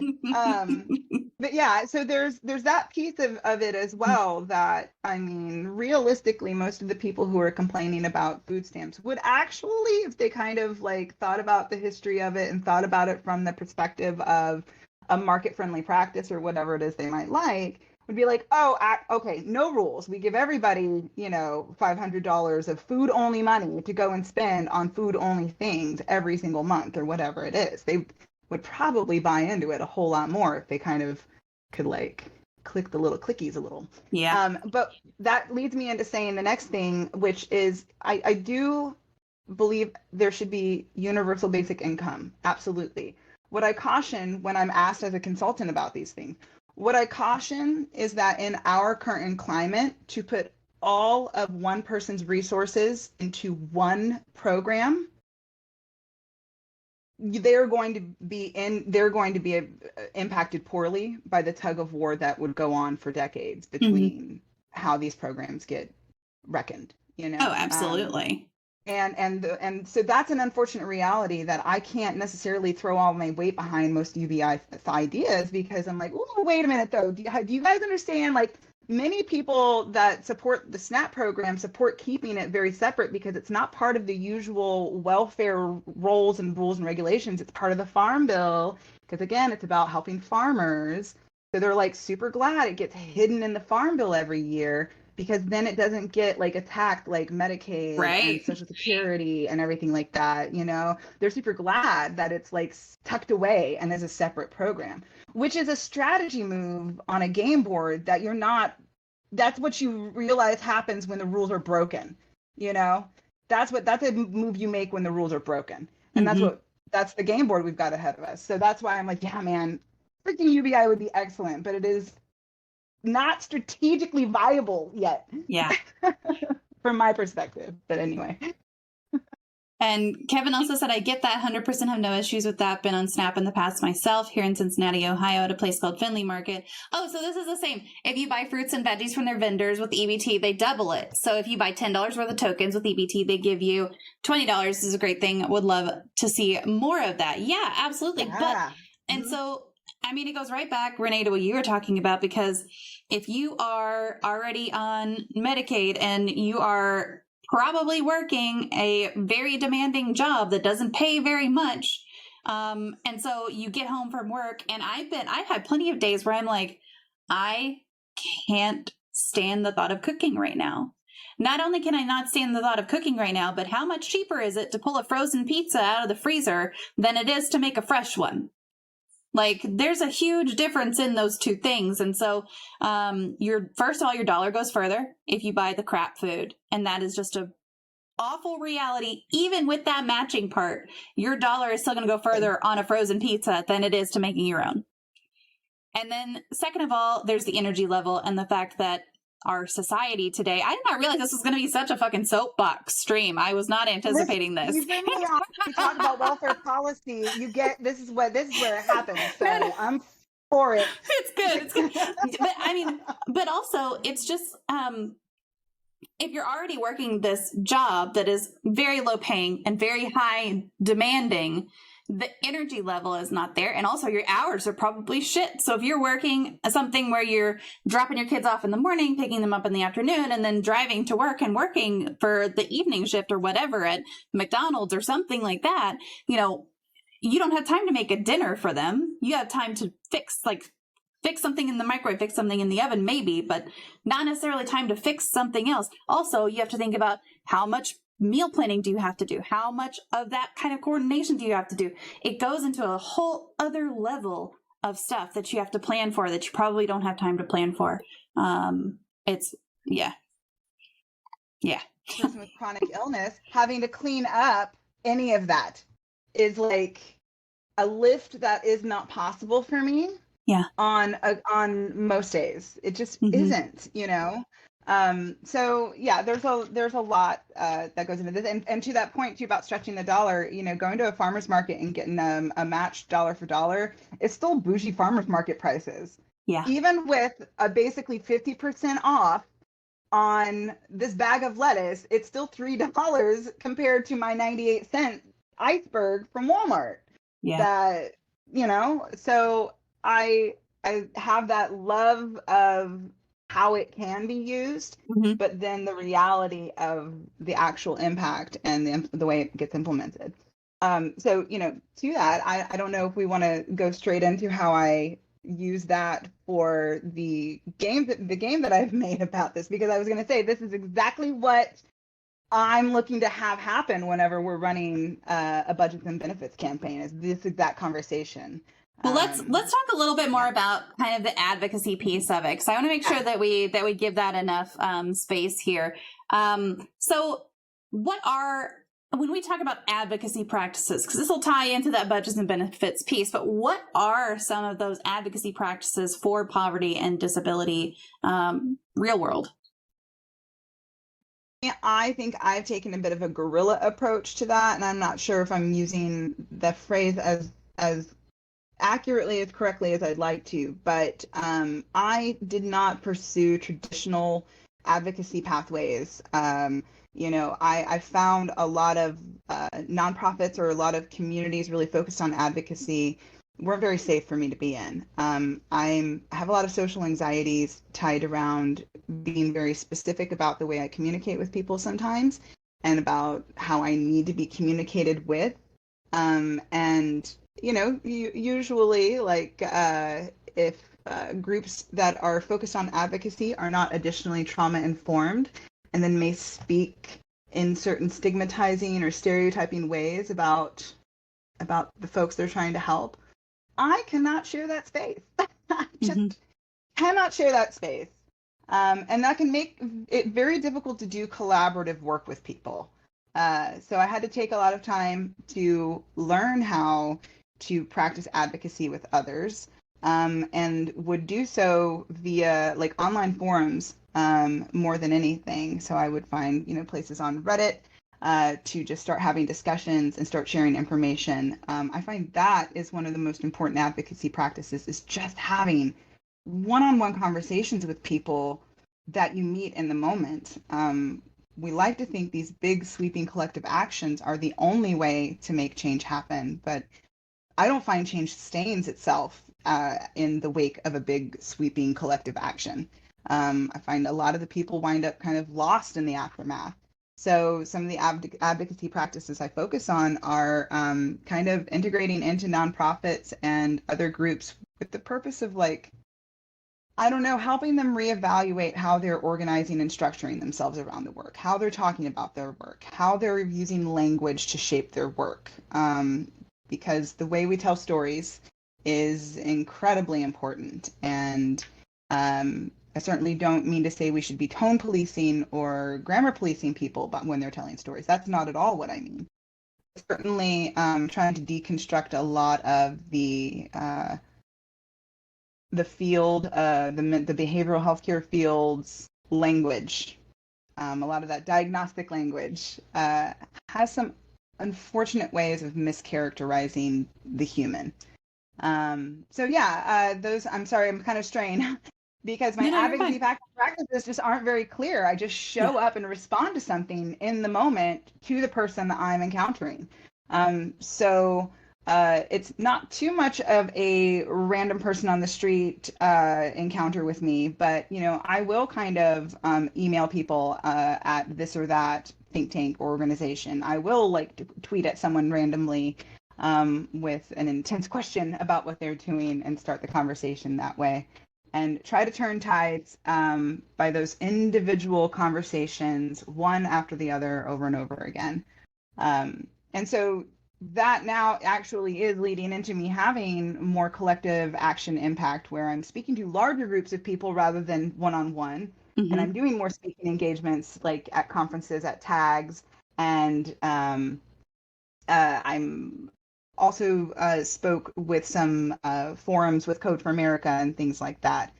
But yeah, so there's that piece of it as well that, I mean, realistically, most of the people who are complaining about food stamps would actually, if they kind of like thought about the history of it and thought about it from the perspective of a market-friendly practice or whatever it is they might like, would be like, oh, okay, no rules. We give everybody, $500 of food-only money to go and spend on food-only things every single month or whatever it is. They would probably buy into it a whole lot more if they kind of could like click the little clickies a little. Yeah. But that leads me into saying the next thing, which is I do believe there should be universal basic income. Absolutely. What I caution when I'm asked as a consultant about these things, what I caution is that in our current climate, to put all of one person's resources into one program, they're going to be impacted poorly by the tug of war that would go on for decades between how these programs get reckoned. Oh, absolutely. And so that's an unfortunate reality that I can't necessarily throw all my weight behind most UBI ideas, because I'm like, oh, wait a minute though. Do you guys understand? Like, many people that support the SNAP program support keeping it very separate because it's not part of the usual welfare roles and rules and regulations. It's part of the Farm Bill because, again, it's about helping farmers. So they're like super glad it gets hidden in the Farm Bill every year, because then it doesn't get like attacked like Medicaid and Social Security and everything like that. They're super glad that it's like tucked away and as a separate program, which is a strategy move on a game board that that's what you realize happens when the rules are broken. That's a move you make when the rules are broken. And that's the game board we've got ahead of us. So that's why I'm like, yeah, man, freaking UBI would be excellent, but it is not strategically viable yet. Yeah. From my perspective. But anyway. And Kevin also said, I get that. 100% have no issues with that. Been on SNAP in the past myself, here in Cincinnati, Ohio, at a place called Findlay Market. Oh, so this is the same. If you buy fruits and veggies from their vendors with EBT, they double it. So if you buy $10 worth of tokens with EBT, they give you $20. This is a great thing. Would love to see more of that. Yeah, absolutely. Yeah. So, I mean, it goes right back, Rene, to what you were talking about, because if you are already on Medicaid and you are probably working a very demanding job that doesn't pay very much, and so you get home from work, and I've had plenty of days where I'm like, I can't stand the thought of cooking right now. Not only can I not stand the thought of cooking right now, but how much cheaper is it to pull a frozen pizza out of the freezer than it is to make a fresh one? Like, there's a huge difference in those two things. And so first of all, your dollar goes further if you buy the crap food. And that is just a awful reality. Even with that matching part, your dollar is still going to go further on a frozen pizza than it is to making your own. And then second of all, there's the energy level and the fact that our society today, I did not realize this was going to be such a fucking soapbox stream. I was not anticipating this. You bring me on to talk about welfare policy. This is where it happens. So I'm for it. It's good. But also it's just, if you're already working this job that is very low paying and very high demanding, the energy level is not there. And also your hours are probably shit. So if you're working something where you're dropping your kids off in the morning, picking them up in the afternoon, and then driving to work and working for the evening shift or whatever at McDonald's or something like that, you don't have time to make a dinner for them. You have time to fix something in the microwave, fix something in the oven, maybe, but not necessarily time to fix something else. Also, you have to think about how much meal planning do you have to do? How much of that kind of coordination do you have to do? It goes into a whole other level of stuff that you have to plan for that you probably don't have time to plan for. Yeah. Person with chronic illness, having to clean up any of that is like a lift that is not possible for me. Yeah. On most days, it just isn't. So yeah, there's a lot that goes into this, and to that point too about stretching the dollar, going to a farmer's market and getting a matched dollar for dollar is still bougie farmer's market prices. Yeah. Even with a basically 50% off on this bag of lettuce, it's still $3 compared to my 98-cent iceberg from Walmart. Yeah. So I have that love of how it can be used, but then the reality of the actual impact and the way it gets implemented. So, to that, I don't know if we want to go straight into how I use that for the game that I've made about this, because I was going to say this is exactly what I'm looking to have happen whenever we're running a budgets and benefits campaign, is this exact conversation. Well, let's talk a little bit more about kind of the advocacy piece of it, because I want to make sure that we give that enough space here. So when we talk about advocacy practices, because this will tie into that budgets and benefits piece, but what are some of those advocacy practices for poverty and disability real world? I think I've taken a bit of a guerrilla approach to that, and I'm not sure if I'm using the phrase as accurately, as correctly as I'd like to, but I did not pursue traditional advocacy pathways. I found a lot of nonprofits or a lot of communities really focused on advocacy weren't very safe for me to be in. I have a lot of social anxieties tied around being very specific about the way I communicate with people sometimes, and about how I need to be communicated with. Usually, like, if groups that are focused on advocacy are not additionally trauma informed, and then may speak in certain stigmatizing or stereotyping ways about the folks they're trying to help, I cannot share that space. I just cannot share that space. And that can make it very difficult to do collaborative work with people. So I had to take a lot of time to learn how to practice advocacy with others, and would do so via like online forums more than anything. So I would find, places on Reddit to just start having discussions and start sharing information. I find that is one of the most important advocacy practices, is just having one-on-one conversations with people that you meet in the moment. We like to think these big sweeping collective actions are the only way to make change happen, but I don't find change sustains itself in the wake of a big sweeping collective action. I find a lot of the people wind up kind of lost in the aftermath. So some of the advocacy practices I focus on are kind of integrating into nonprofits and other groups with the purpose of, like, I don't know, helping them reevaluate how they're organizing and structuring themselves around the work, how they're talking about their work, how they're using language to shape their work. Because the way we tell stories is incredibly important. And I certainly don't mean to say we should be tone policing or grammar policing people but when they're telling stories. That's not at all what I mean. Certainly trying to deconstruct a lot of the field, the behavioral healthcare field's language. A lot of that diagnostic language has some unfortunate ways of mischaracterizing the human. Those, I'm sorry, I'm kind of straying because my advocacy practices just aren't very clear. I just show up and respond to something in the moment to the person that I'm encountering. It's not too much of a random person on the street encounter with me, but I will kind of email people at this or that think tank or organization. I will tweet at someone randomly with an intense question about what they're doing and start the conversation that way, and try to turn tides by those individual conversations, one after the other, over and over again. And so that now actually is leading into me having more collective action impact, where I'm speaking to larger groups of people rather than one-on-one. And I'm doing more speaking engagements, like at conferences, at tags, and I'm also spoke with some forums with Code for America and things like that.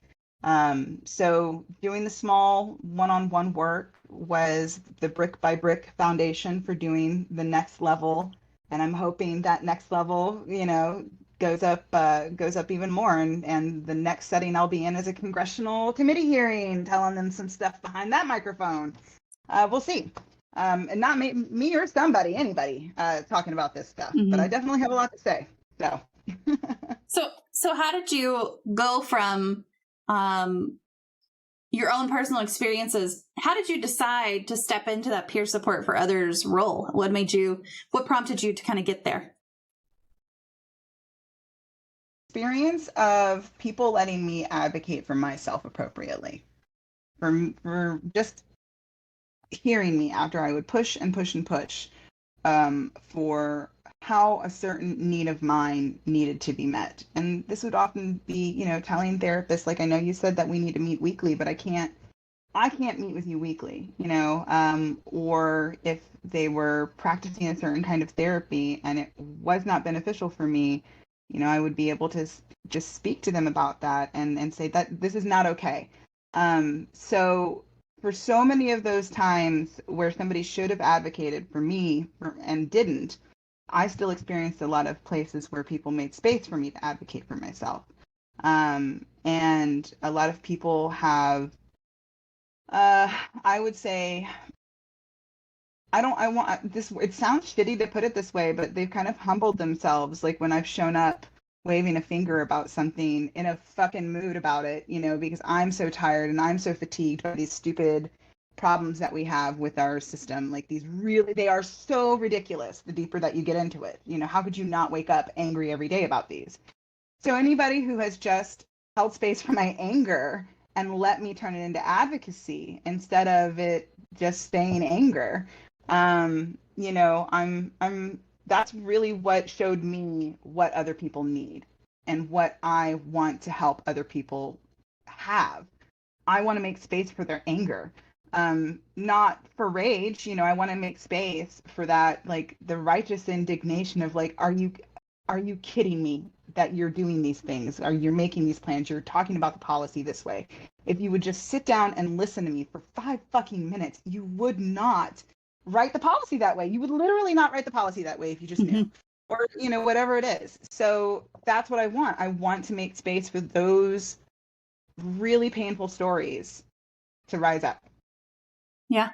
So doing the small one-on-one work was the brick by brick foundation for doing the next level. And I'm hoping that next level, goes up even more. And the next setting I'll be in is a congressional committee hearing, telling them some stuff behind that microphone. We'll see. And not me or anybody talking about this stuff, but I definitely have a lot to say. So how did you go from your own personal experiences, how did you decide to step into that peer support for others role? What prompted you to kind of get there? Experience of people letting me advocate for myself appropriately, for just hearing me after I would push and push and push for how a certain need of mine needed to be met. And this would often be, telling therapists, like, I know you said that we need to meet weekly, but I can't meet with you weekly, or if they were practicing a certain kind of therapy and it was not beneficial for me, I would be able to just speak to them about that and say that this is not okay. So for so many of those times where somebody should have advocated for me and didn't, I still experienced a lot of places where people made space for me to advocate for myself. And a lot of people have, I would say, I want this, it sounds shitty to put it this way, but they've kind of humbled themselves. Like when I've shown up waving a finger about something in a fucking mood about it, because I'm so tired and I'm so fatigued by these stupid problems that we have with our system. Like they are so ridiculous the deeper that you get into it. How could you not wake up angry every day about these? So anybody who has just held space for my anger and let me turn it into advocacy instead of it just staying anger, that's really what showed me what other people need and what I want to help other people have. I want to make space for their anger, not for rage. I want to make space for that, like the righteous indignation of like, are you kidding me that you're doing these things? Are you making these plans? You're talking about the policy this way. If you would just sit down and listen to me for 5 fucking minutes, you would not write the policy that way. You would literally not write the policy that way if you just knew, or, whatever it is. So that's what I want. I want to make space for those really painful stories to rise up. Yeah.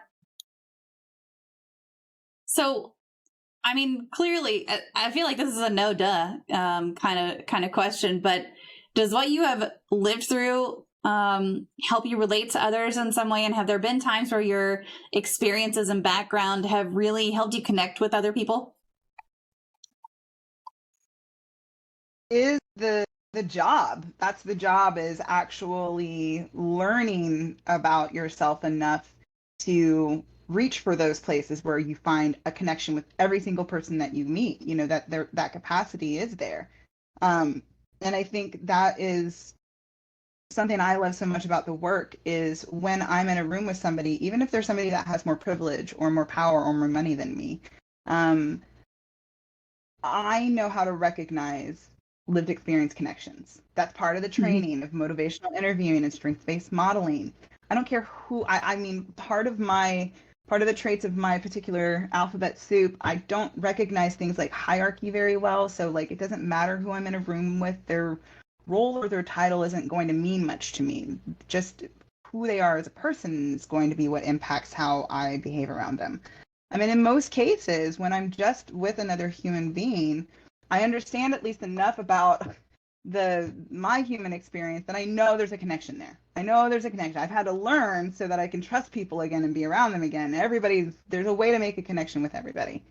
So, I mean, clearly, I feel like this is a no duh kind of question, but does what you have lived through help you relate to others in some way? And have there been times where your experiences and background have really helped you connect with other people? Is the job. That's the job, is actually learning about yourself enough to reach for those places where you find a connection with every single person that you meet, that capacity is there. And I think that is something I love so much about the work, is when I'm in a room with somebody, even if there's somebody that has more privilege or more power or more money than me, I know how to recognize lived experience connections. That's part of the training of motivational interviewing and strength-based modeling. I don't care who, I mean, part of the traits of my particular alphabet soup, I don't recognize things like hierarchy very well. So like, it doesn't matter who I'm in a room with, their role or their title isn't going to mean much to me. Just who they are as a person is going to be what impacts how I behave around them. I mean, in most cases, when I'm just with another human being, I understand at least enough about my human experience that I know there's a connection there. I know there's a connection. I've had to learn so that I can trust people again and be around them again. There's a way to make a connection with everybody.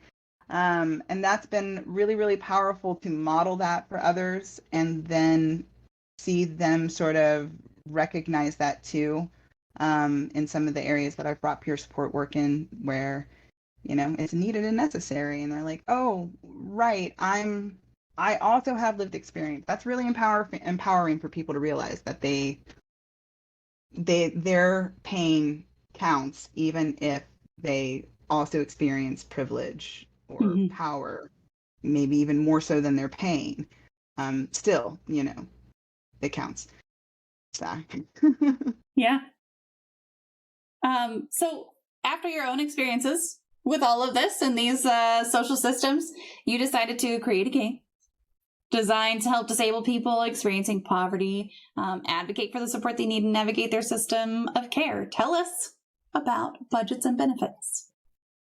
And that's been really, really powerful to model that for others and then see them sort of recognize that too, in some of the areas that I've brought peer support work in, where it's needed and necessary. And they're like, oh, right, I also have lived experience. That's really empowering for people to realize that their pain counts, even if they also experience privilege or power, maybe even more so than their pain. Still, it counts. So. Yeah. So after your own experiences with all of this and these social systems, you decided to create a game designed to help disabled people experiencing poverty advocate for the support they need and navigate their system of care. Tell us about Budgets and Benefits.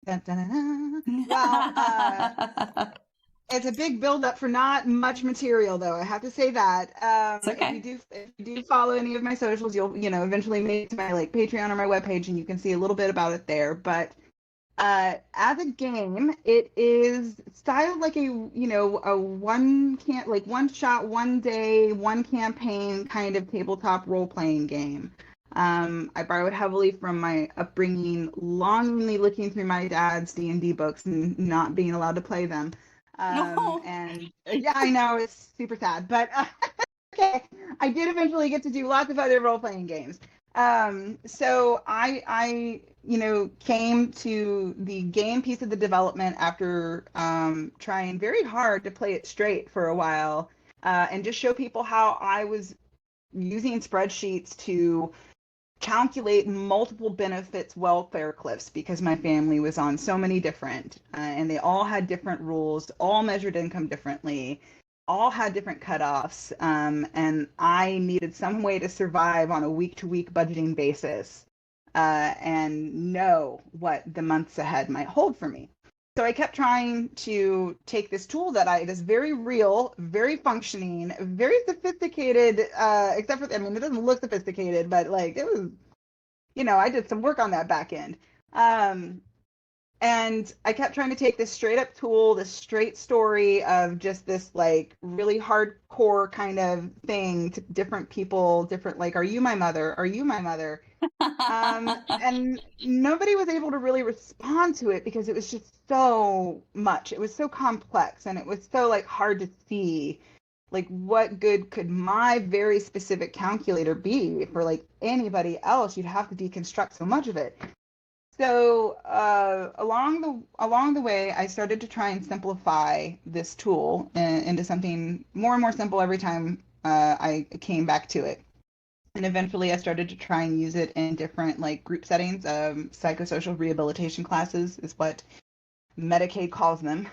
Dun, dun, dun, dun. Well, It's a big buildup for not much material, though. I have to say that. It's okay. If you do follow any of my socials, you'll eventually make it to my like Patreon or my webpage, and you can see a little bit about it there. But as a game, it is styled like a one shot, one day, one campaign kind of tabletop role playing game. I borrowed heavily from my upbringing, longingly looking through my dad's D&D books and not being allowed to play them. No. And yeah, I know it's super sad, but okay, I did eventually get to do lots of other role playing games. So I came to the game piece of the development after trying very hard to play it straight for a while, and just show people how I was using spreadsheets to calculate multiple benefits welfare cliffs because my family was on so many different, and they all had different rules, all measured income differently, all had different cutoffs, and I needed some way to survive on a week-to-week budgeting basis, and know what the months ahead might hold for me. So I kept trying to take this tool that's very real, very functioning, very sophisticated, except for, I mean, it doesn't look sophisticated, but like it was, I did some work on that back end. And I kept trying to take this straight up tool, this straight story of just this like really hardcore kind of thing to different people, different, like, are you my mother? Are you my mother? And nobody was able to really respond to it because it was just so much. It was so complex, and it was so like hard to see like what good could my very specific calculator be for like anybody else. You'd have to deconstruct so much of it. So along the way, I started to try and simplify this tool into something more and more simple every time I came back to it. And eventually, I started to try and use it in different like group settings. Psychosocial rehabilitation classes is what Medicaid calls them,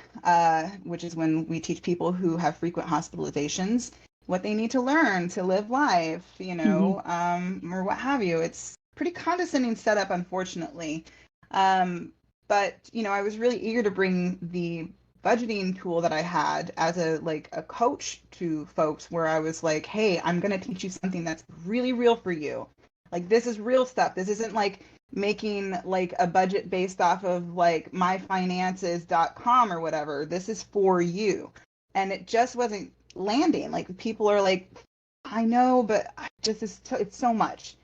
which is when we teach people who have frequent hospitalizations what they need to learn to live life, or what have you. It's pretty condescending setup, unfortunately. But I was really eager to bring the budgeting tool that I had as a coach to folks, where I was like, hey, I'm going to teach you something that's really real for you. Like, this is real stuff. This isn't like making like a budget based off of like myfinances.com or whatever. This is for you. And it just wasn't landing. Like, people are like, I know, but it's so much.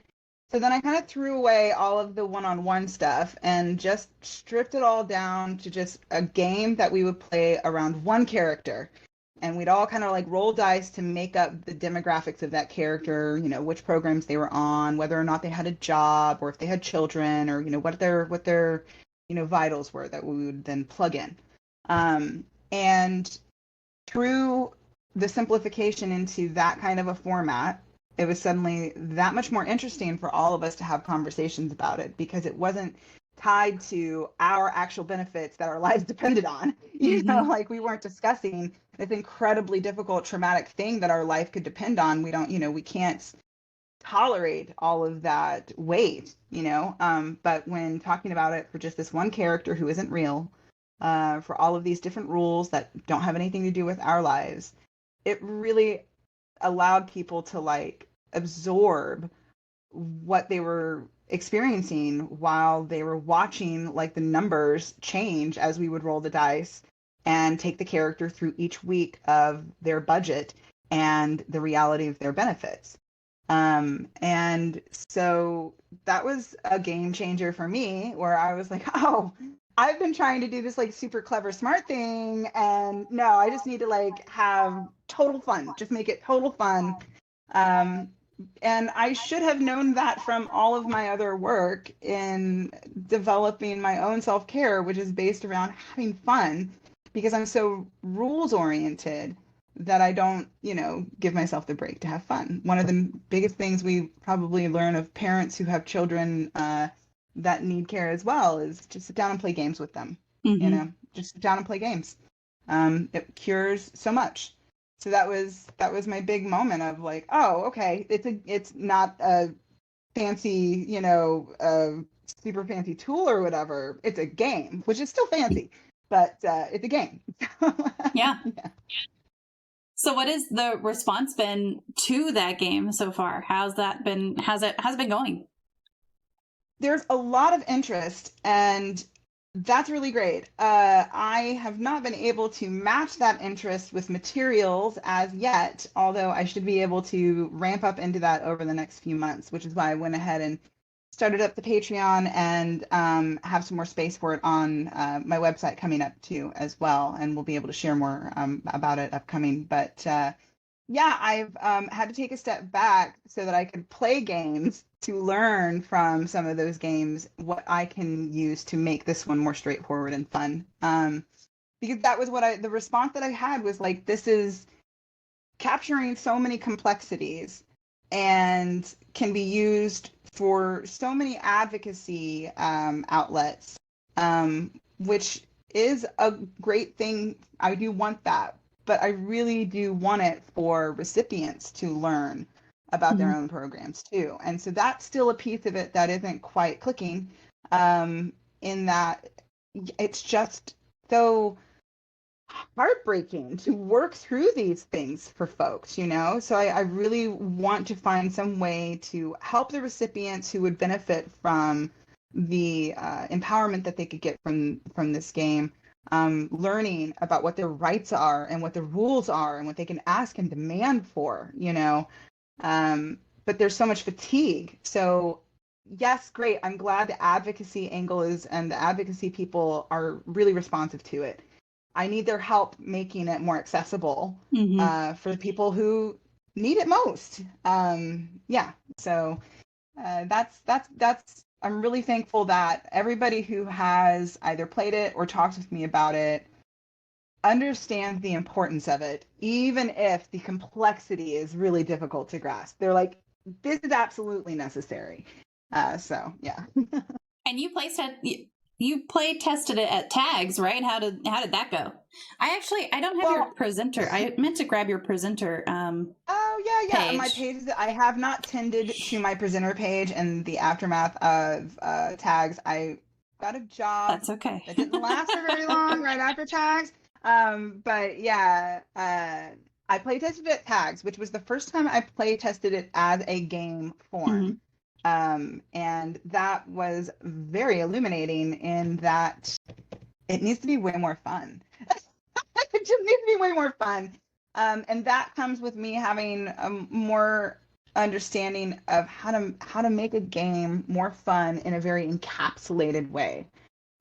So then I kind of threw away all of the one-on-one stuff and just stripped it all down to just a game that we would play around one character. And we'd all kind of like roll dice to make up the demographics of that character, which programs they were on, whether or not they had a job, or if they had children, or, what their vitals were that we would then plug in. And through the simplification into that kind of a format, it was suddenly that much more interesting for all of us to have conversations about it, because it wasn't tied to our actual benefits that our lives depended on. Like, we weren't discussing this incredibly difficult traumatic thing that our life could depend on. We can't tolerate all of that weight, but when talking about it for just this one character who isn't real, for all of these different rules that don't have anything to do with our lives, it really allowed people to like absorb what they were experiencing while they were watching like the numbers change as we would roll the dice and take the character through each week of their budget and the reality of their benefits. And so that was a game changer for me, where I was like, oh, I've been trying to do this like super clever, smart thing, and no, I just need to like have total fun, just make it total fun. And I should have known that from all of my other work in developing my own self-care, which is based around having fun, because I'm so rules oriented that I don't, give myself the break to have fun. One of the biggest things we probably learn of parents who have children that need care as well is just sit down and play games with them. Just sit down and play games. It cures so much. So that was my big moment of like, oh, okay, it's not a fancy, super fancy tool or whatever. It's a game, which is still fancy. but it's a game. Yeah. So what has the response been to that game so far? How's it been going? There's a lot of interest, and that's really great. I have not been able to match that interest with materials as yet, although I should be able to ramp up into that over the next few months, which is why I went ahead and started up the Patreon and have some more space for it on my website coming up too as well, and we'll be able to share more about it upcoming. But yeah, I've had to take a step back so that I could play games to learn from some of those games what I can use to make this one more straightforward and fun. Because that was the response that I had was like, this is capturing so many complexities and can be used for so many advocacy outlets, which is a great thing. I do want that, but I really do want it for recipients to learn about their own programs too. And so that's still a piece of it that isn't quite clicking, in that it's just so heartbreaking to work through these things for folks, you know? So I really want to find some way to help the recipients who would benefit from the empowerment that they could get from this game, learning about what their rights are and what the rules are and what they can ask and demand for, you know? But there's so much fatigue. So yes, great. I'm glad the advocacy angle is, and the advocacy people are really responsive to it. I need their help making it more accessible for the people who need it most. Yeah, so that's. I'm really thankful that everybody who has either played it or talked with me about it understands the importance of it, even if the complexity is really difficult to grasp. They're like, this is absolutely necessary. So yeah. And you play tested it at tags, right? How did that go? I don't have your presenter. I meant to grab your presenter. Oh yeah. Page. My page, I have not tended to my presenter page in the aftermath of tags. I got a job. That's okay. That didn't last for very long right after tags. But yeah, I play tested it at tags, which was the first time I play tested it as a game form. And that was very illuminating in that it needs to be way more fun. It just needs to be way more fun. And that comes with me having a more understanding of how to make a game more fun in a very encapsulated way,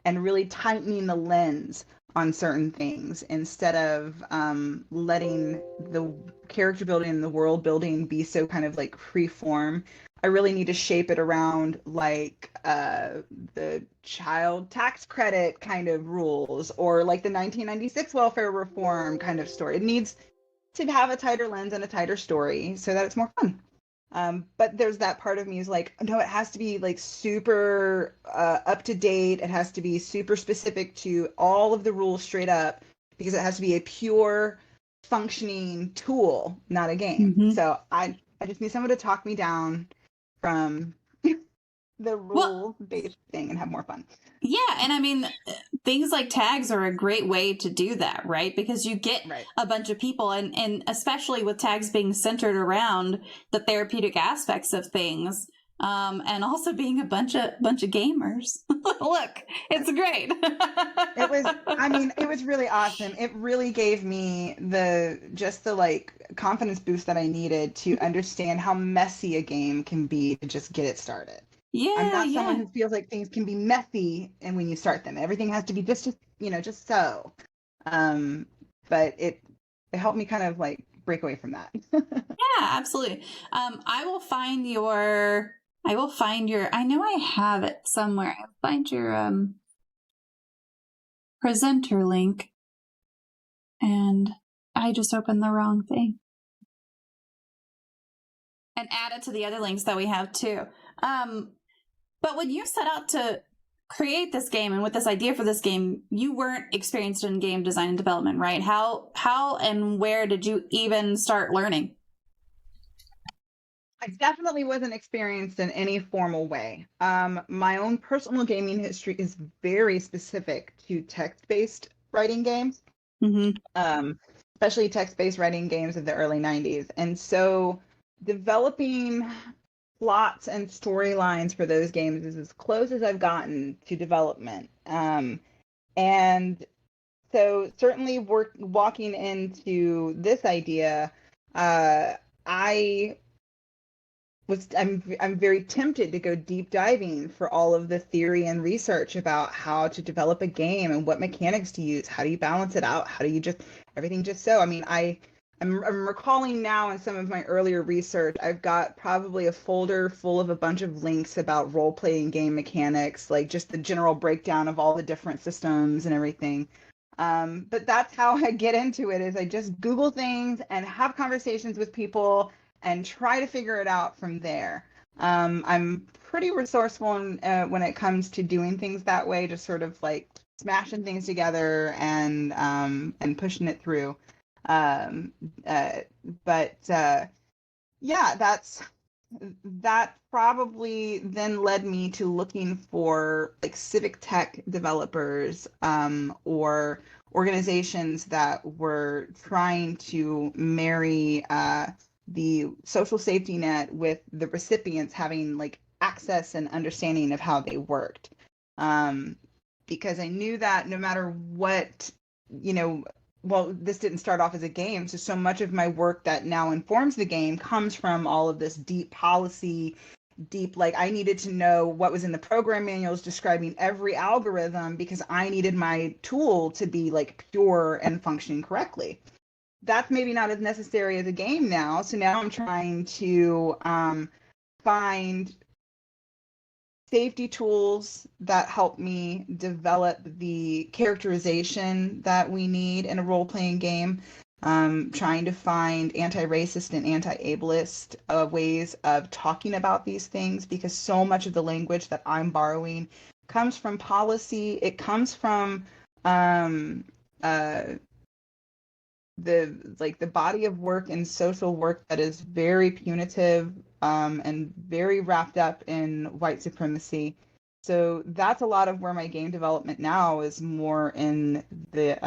and really tightening the lens on certain things instead of letting the character building and the world building be so kind of like free form. I really need to shape it around like the child tax credit kind of rules, or like the 1996 welfare reform kind of story. It needs to have a tighter lens and a tighter story so that it's more fun. But there's that part of me is like, no, it has to be like super up to date. It has to be super specific to all of the rules straight up, because it has to be a pure functioning tool, not a game. So I just need someone to talk me down from the rules-based thing and have more fun. Yeah, and I mean, things like tags are a great way to do that, right? Because you get a bunch of people, and especially with tags being centered around the therapeutic aspects of things, and also being a bunch of gamers. Look, it's great. It was really awesome. It really gave me the like confidence boost that I needed to understand how messy a game can be to just get it started. Yeah, I'm not someone who feels like things can be messy, and when you start them, everything has to be just so. But it helped me kind of like break away from that. Yeah, absolutely. I will find your. I know I have it somewhere. I'll find your presenter link, and I just opened the wrong thing. And add it to the other links that we have too. But when you set out to create this game and with this idea for this game, you weren't experienced in game design and development, right? How and where did you even start learning? I definitely wasn't experienced in any formal way. My own personal gaming history is very specific to text-based writing games, especially text-based writing games of the early 90s. And so developing plots and storylines for those games is as close as I've gotten to development. And so certainly walking into this idea, I'm very tempted to go deep diving for all of the theory and research about how to develop a game and what mechanics to use. How do you balance it out? How do you just everything just so? I mean, I'm recalling now in some of my earlier research, I've got probably a folder full of a bunch of links about role-playing game mechanics, like just the general breakdown of all the different systems and everything. But that's how I get into it, is I just Google things and have conversations with people and try to figure it out from there. I'm pretty resourceful when it comes to doing things that way, just sort of like smashing things together and pushing it through. Yeah, that probably then led me to looking for like civic tech developers or organizations that were trying to marry the social safety net with the recipients having like access and understanding of how they worked. Because I knew that no matter what, well, this didn't start off as a game. So much of my work that now informs the game comes from all of this deep policy, like I needed to know what was in the program manuals describing every algorithm because I needed my tool to be like pure and functioning correctly. That's maybe not as necessary as a game now. So now I'm trying to find safety tools that help me develop the characterization that we need in a role-playing game. Trying to find anti-racist and anti-ableist ways of talking about these things, because so much of the language that I'm borrowing comes from policy. It comes from the body of work and social work that is very punitive and very wrapped up in white supremacy. So that's a lot of where my game development now is, more in the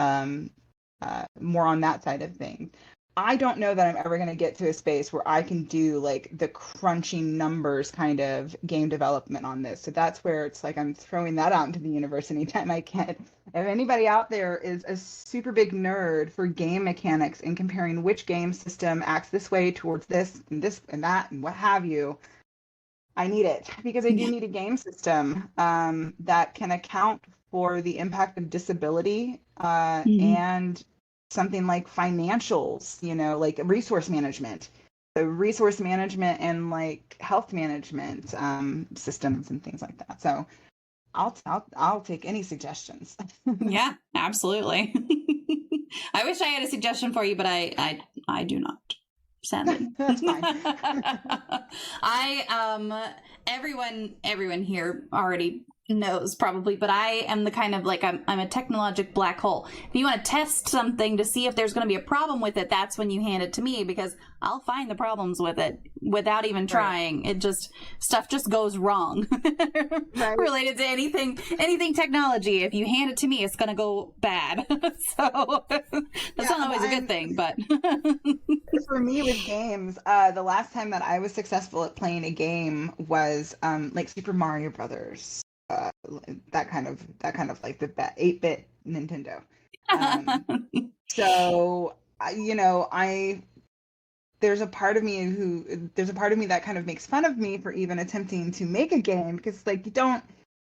more on that side of things. I don't know that I'm ever going to get to a space where I can do like the crunching numbers kind of game development on this. So that's where it's like I'm throwing that out into the universe anytime I can. If anybody out there is a super big nerd for game mechanics and comparing which game system acts this way towards this and that and what have you, I need it, because I do need a game system that can account for the impact of disability and something like financials, like resource management, and like health management systems and things like that. So I'll take any suggestions. Yeah, absolutely. I wish I had a suggestion for you, but I do not. Sadly. That's fine. Everyone here already knows probably, but I am the kind of like I'm a technologic black hole. If you want to test something to see if there's going to be a problem with it, that's when you hand it to me, because I'll find the problems with it without even trying. Right. Stuff just goes wrong. Right. Related to anything technology. If you hand it to me, it's going to go bad. So that's not always a good thing, but for me with games, the last time that I was successful at playing a game was like Super Mario Brothers. That kind of like the 8-bit Nintendo. So there's a part of me that kind of makes fun of me for even attempting to make a game, because like you don't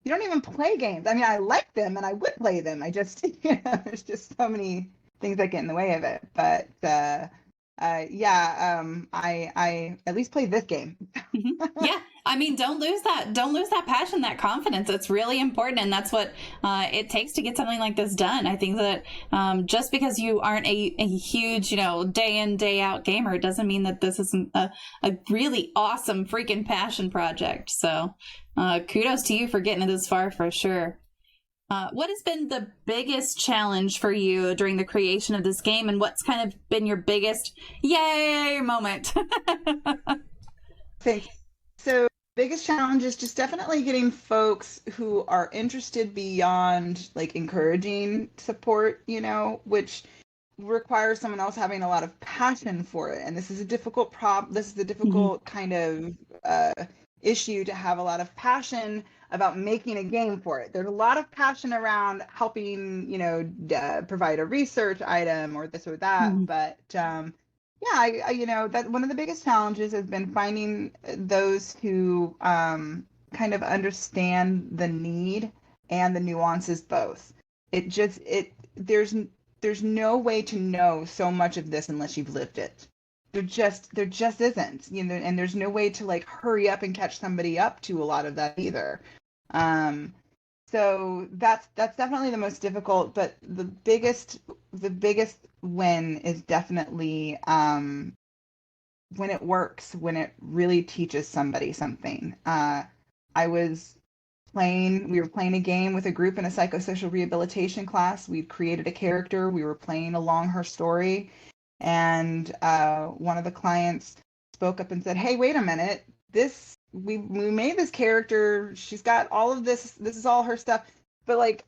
even play games. I mean, I like them and I would play them. I just there's just so many things that get in the way of it. But I at least play this game. Yeah, I mean, don't lose that passion, that confidence. It's really important, and that's what it takes to get something like this done. I think that just because you aren't a huge, day in, day out gamer, doesn't mean that this isn't a really awesome freaking passion project. So kudos to you for getting it this far, for sure. What has been the biggest challenge for you during the creation of this game, and what's kind of been your biggest yay moment? Thanks. So biggest challenge is just definitely getting folks who are interested beyond like encouraging support, which requires someone else having a lot of passion for it. And this is a difficult this is a difficult kind of issue to have a lot of passion about making a game for it. There's a lot of passion around helping, provide a research item or this or that. But that one of the biggest challenges has been finding those who kind of understand the need and the nuances both. There's no way to know so much of this unless you've lived it. There just isn't, and there's no way to like hurry up and catch somebody up to a lot of that either. So that's definitely the most difficult, but the biggest win is definitely when it works, when it really teaches somebody something. We were playing a game with a group in a psychosocial rehabilitation class. We'd created a character. We were playing along her story. And one of the clients spoke up and said, "Hey, wait a minute. We made this character. She's got all of this. This is all her stuff. But like,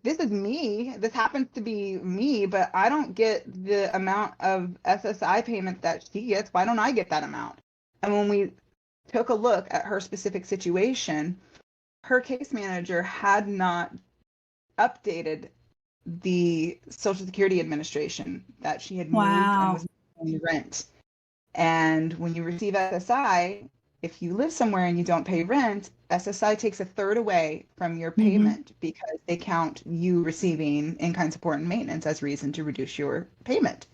this is me. This happens to be me, but I don't get the amount of SSI payment that she gets. Why don't I get that amount?" And when we took a look at her specific situation, her case manager had not updated the Social Security Administration that she had moved and was paying rent. And when you receive SSI, if you live somewhere and you don't pay rent, SSI takes a third away from your payment because they count you receiving in-kind support and maintenance as reason to reduce your payment.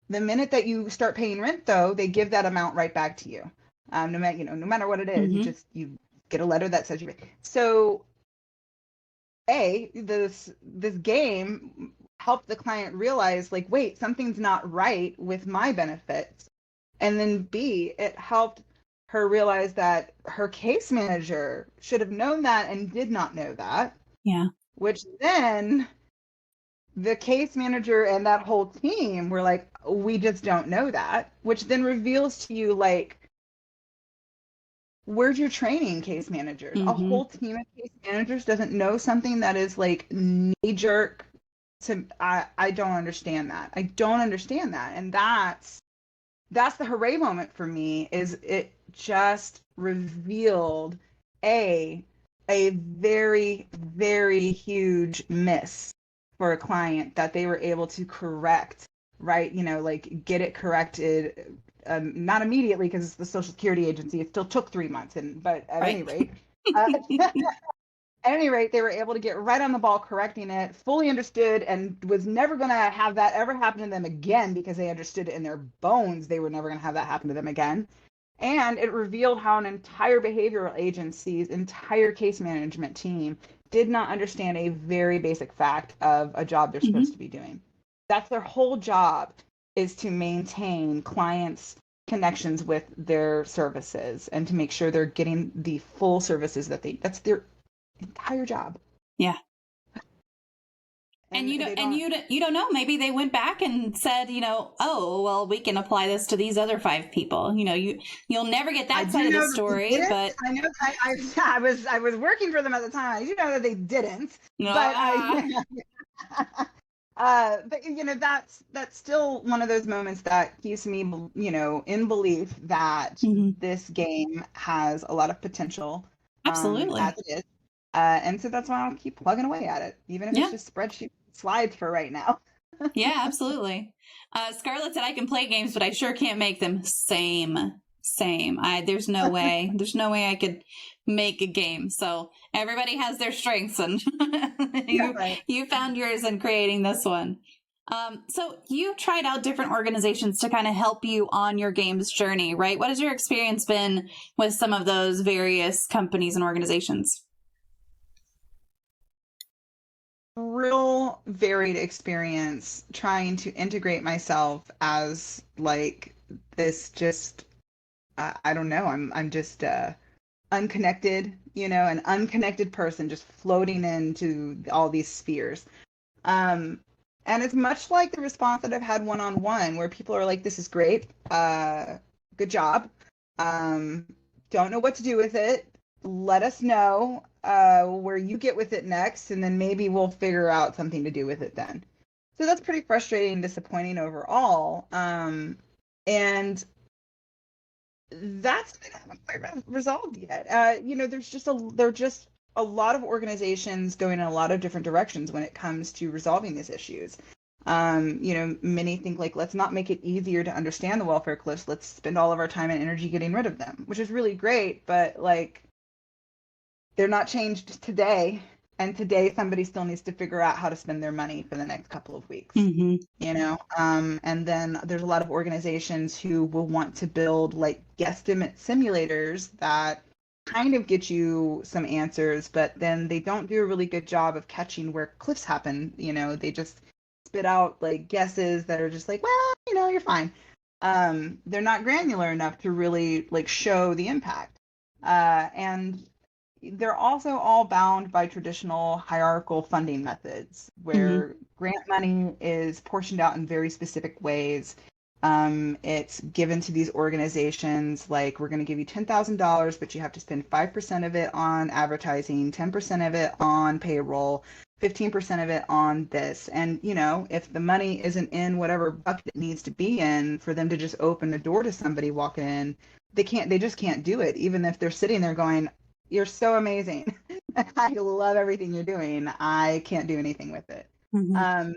The minute that you start paying rent, though, they give that amount right back to you. No matter what it is, you get a letter that says you. So, this game helped the client realize, like, wait, something's not right with my benefits, and then B, it helped her realize that her case manager should have known that and did not know that. Yeah. Which then the case manager and that whole team were like, we just don't know that, which then reveals to you, like, where's your training, case managers? A whole team of case managers doesn't know something that is like knee-jerk to I don't understand that. I don't understand that. And that's the hooray moment for me, is it just revealed a very, very huge miss for a client that they were able to correct, right? Like get it corrected. Not immediately, because it's the Social Security agency. It still took 3 months, but at any rate, they were able to get right on the ball correcting it, fully understood, and was never going to have that ever happen to them again, because they understood it in their bones. They were never going to have that happen to them again. And it revealed how an entire behavioral agency's entire case management team did not understand a very basic fact of a job they're supposed to be doing. That's their whole job, is to maintain clients' connections with their services and to make sure they're getting the full services that's their entire job. Yeah. And you don't know, maybe they went back and said, oh, well, we can apply this to these other 5 people. You'll never get that side of the story, but I know I was working for them at the time. I do know that they didn't, but that's still one of those moments that keeps me, in belief that this game has a lot of potential. Absolutely. As it is. And so that's why I'll keep plugging away at it, even if it's just spreadsheet slides for right now. Yeah, absolutely. Scarlett said, I can play games, but I sure can't make them. Same. There's no way. There's no way I could make a game. So everybody has their strengths, and you found yours in creating this one. So you've tried out different organizations to kind of help you on your games journey, right? What has your experience been with some of those various companies and organizations? Real varied experience trying to integrate myself as like this just I don't know, I'm just unconnected, an unconnected person just floating into all these spheres. And it's much like the response that I've had one-on-one, where people are like, this is great, good job, don't know what to do with it. Let us know where you get with it next, and then maybe we'll figure out something to do with it then. So that's pretty frustrating and disappointing overall. And that's not quite resolved yet. There are just a lot of organizations going in a lot of different directions when it comes to resolving these issues. Many think like, let's not make it easier to understand the welfare cliffs. Let's spend all of our time and energy getting rid of them, which is really great, but like, they're not changed today. And today somebody still needs to figure out how to spend their money for the next couple of weeks. And then there's a lot of organizations who will want to build like guesstimate simulators that kind of get you some answers, but then they don't do a really good job of catching where cliffs happen. They just spit out like guesses that are just like, well, you're fine. They're not granular enough to really like show the impact. And they're also all bound by traditional hierarchical funding methods where grant money is portioned out in very specific ways. It's given to these organizations like, we're going to give you $10,000, but you have to spend 5% of it on advertising, 10% of it on payroll, 15% of it on this. And, if the money isn't in whatever bucket it needs to be in for them to just open the door to somebody walking in, they just can't do it. Even if they're sitting there going, you're so amazing. I love everything you're doing. I can't do anything with it. I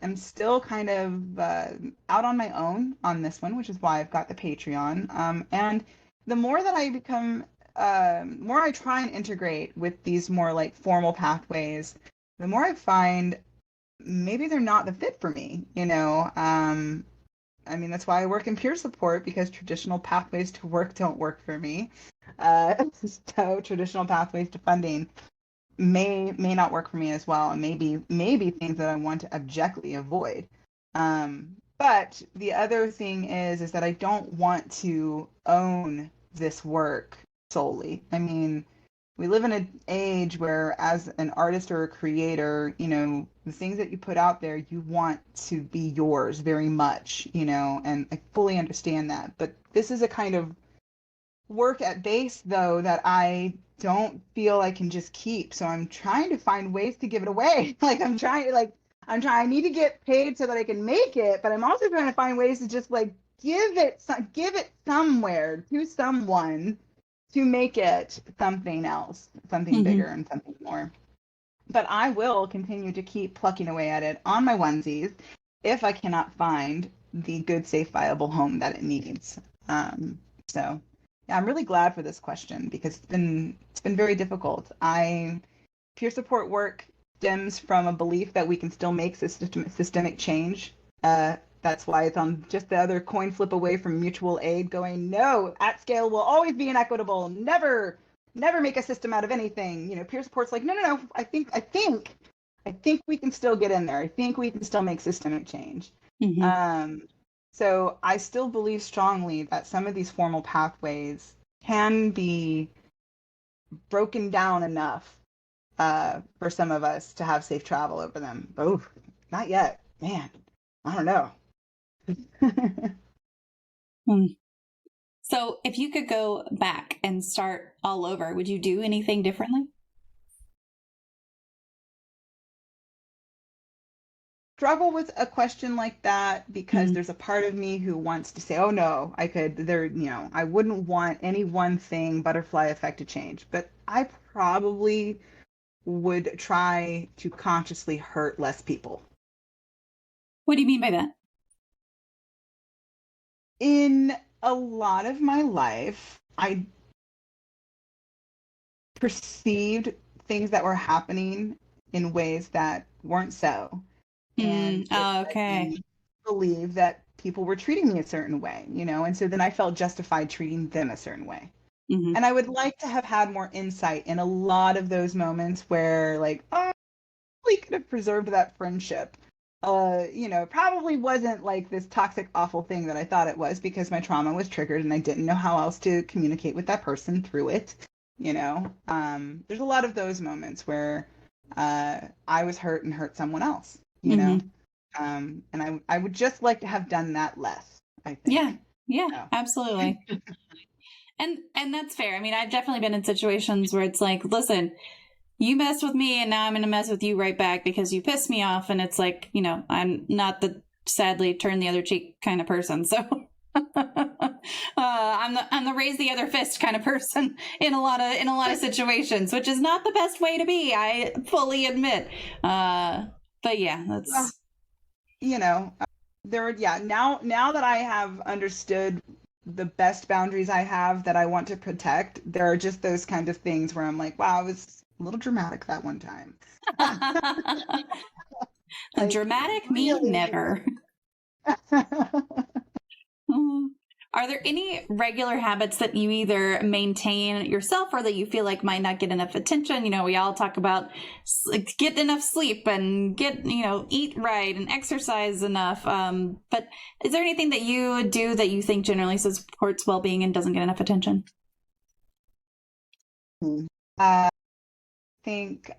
am still kind of out on my own on this one, which is why I've got the Patreon. And the more that I become, more I try and integrate with these more like formal pathways, the more I find maybe they're not the fit for me. That's why I work in peer support, because traditional pathways to work don't work for me. So traditional pathways to funding may not work for me as well, and maybe things that I want to abjectly avoid. But the other thing is that I don't want to own this work solely. We live in an age where, as an artist or a creator, the things that you put out there, you want to be yours very much, and I fully understand that. But this is a kind of work at base, though, that I don't feel I can just keep. So I'm trying to find ways to give it away. I need to get paid so that I can make it, but I'm also trying to find ways to just like give it somewhere to someone to make it something else, something bigger and something more. But I will continue to keep plucking away at it on my onesies if I cannot find the good, safe, viable home that it needs. So yeah, I'm really glad for this question, because it's been very difficult. Peer support work stems from a belief that we can still make systemic change. That's why it's on just the other coin flip away from mutual aid, going, no, at scale will always be inequitable. Never make a system out of anything. Peer support's like, no. I think we can still get in there. I think we can still make systemic change. So I still believe strongly that some of these formal pathways can be broken down enough for some of us to have safe travel over them. Oh, not yet, man. I don't know. So if you could go back and start all over, would you do anything differently? Struggle with a question like that, because there's a part of me who wants to say, oh no, I wouldn't want any one thing butterfly effect to change, but I probably would try to consciously hurt less people. What do you mean by that? In a lot of my life, I perceived things that were happening in ways that weren't so. And okay. believe that people were treating me a certain way, and so then I felt justified treating them a certain way. And I would like to have had more insight in a lot of those moments where, like, oh, we could have preserved that friendship. Probably wasn't like this toxic, awful thing that I thought it was, because my trauma was triggered and I didn't know how else to communicate with that person through it. There's a lot of those moments where I was hurt and hurt someone else, and I would just like to have done that less, I think. Yeah, Yeah, absolutely. And that's fair. I mean, I've definitely been in situations where it's like, listen, you messed with me and now I'm going to mess with you right back because you pissed me off. And it's like, I'm not the sadly turn the other cheek kind of person. So I'm the raise the other fist kind of person in a lot of situations, which is not the best way to be. I fully admit. But yeah, that's, now that I have understood the best boundaries I have that I want to protect, there are just those kind of things where I'm like, wow, I was a little dramatic that one time. Like, dramatic me really? never. Are there any regular habits that you either maintain yourself or that you feel like might not get enough attention? We all talk about get enough sleep and eat right and exercise enough. But is there anything that you do that you think generally supports well-being and doesn't get enough attention? I think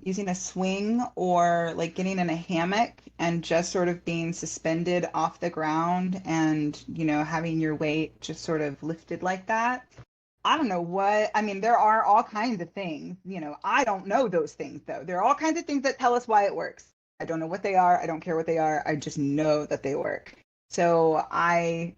using a swing or like getting in a hammock and just sort of being suspended off the ground and, having your weight just sort of lifted like that. I don't know what, I mean, there are all kinds of things, I don't know those things though. There are all kinds of things that tell us why it works. I don't know what they are. I don't care what they are. I just know that they work. So I,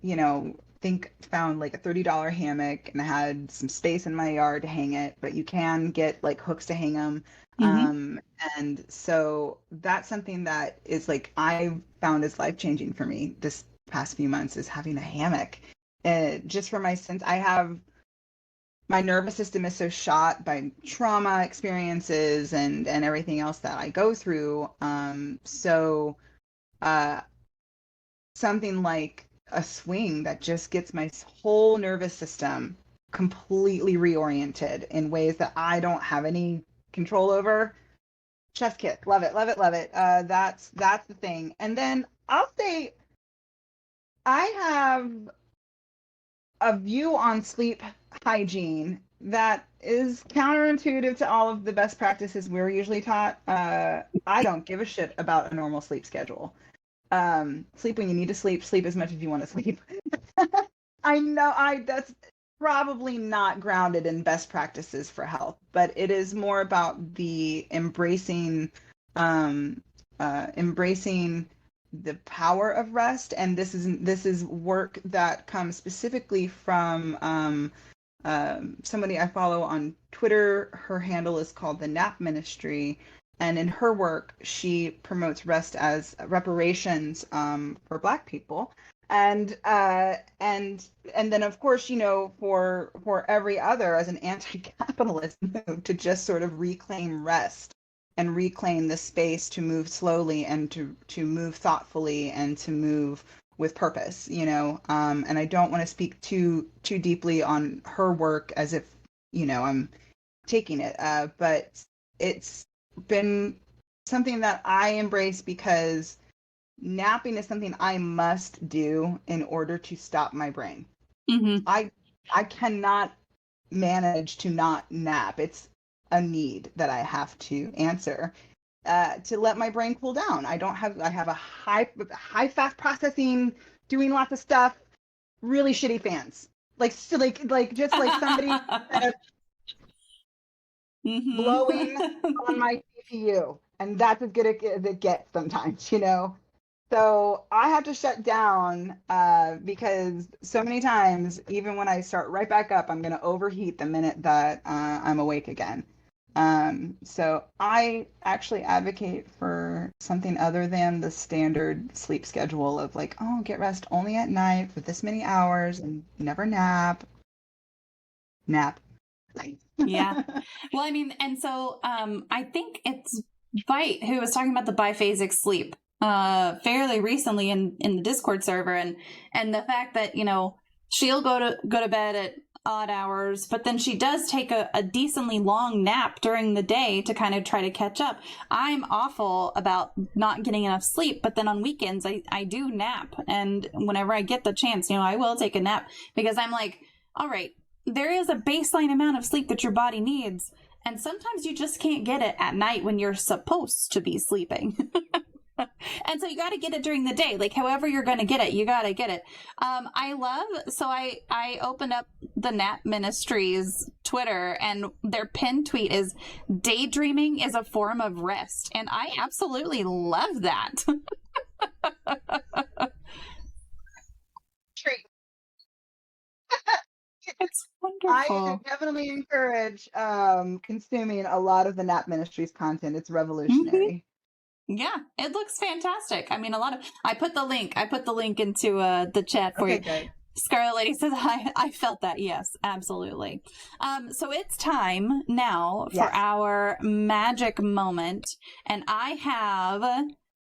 think found like a $30 hammock and I had some space in my yard to hang it, but you can get like hooks to hang them. And so that's something that is like I found is life-changing for me this past few months is having a hammock. Just for my sense, my nervous system is so shot by trauma experiences and everything else that I go through. So something like a swing that just gets my whole nervous system completely reoriented in ways that I don't have any control over. Chef's kiss. Love it, love it, love it. That's the thing. And then I'll say I have a view on sleep hygiene that is counterintuitive to all of the best practices we're usually taught. I don't give a shit about a normal sleep schedule. Sleep when you need to sleep as much as you want to sleep. I know that's probably not grounded in best practices for health, but it is more about the embracing the power of rest. And this is work that comes specifically from somebody I follow on Twitter. Her handle is called the Nap Ministry. And in her work, she promotes rest as reparations for Black people, and then of course, for every other as an anti-capitalist move to just sort of reclaim rest and reclaim the space to move slowly and to move thoughtfully and to move with purpose. And I don't want to speak too deeply on her work as if I'm taking it, but it's been something that I embrace because napping is something I must do in order to stop my brain. I cannot manage to not nap. It's a need that I have to answer to let my brain cool down. I have a high fast processing, doing lots of stuff, really shitty fans. Like just like somebody kind of blowing on my CPU, and that's as good as it gets sometimes, So I have to shut down because so many times, even when I start right back up, I'm going to overheat the minute that I'm awake again. So I actually advocate for something other than the standard sleep schedule of like, oh, get rest only at night for this many hours and never nap. Yeah. Well, I mean, and so I think it's Bite who was talking about the biphasic sleep fairly recently in the Discord server, and the fact that she'll go to bed at odd hours, but then she does take a decently long nap during the day to kind of try to catch up. I'm awful about not getting enough sleep, but then on weekends I do nap, and whenever I get the chance, I will take a nap because I'm like, all right, there is a baseline amount of sleep that your body needs, and sometimes you just can't get it at night when you're supposed to be sleeping. And so you got to get it during the day, like however you're going to get it, you got to get it. I opened up the Nat Ministries Twitter, and their pinned tweet is daydreaming is a form of rest. And I absolutely love that. Treat. It's wonderful. I definitely encourage consuming a lot of the Nat Ministries content. It's revolutionary. Yeah, it looks fantastic. I mean, I put the link into the chat for you. Good. Scarlet Lady says, I felt that. Yes, absolutely. So it's time now for our magic moment. And I have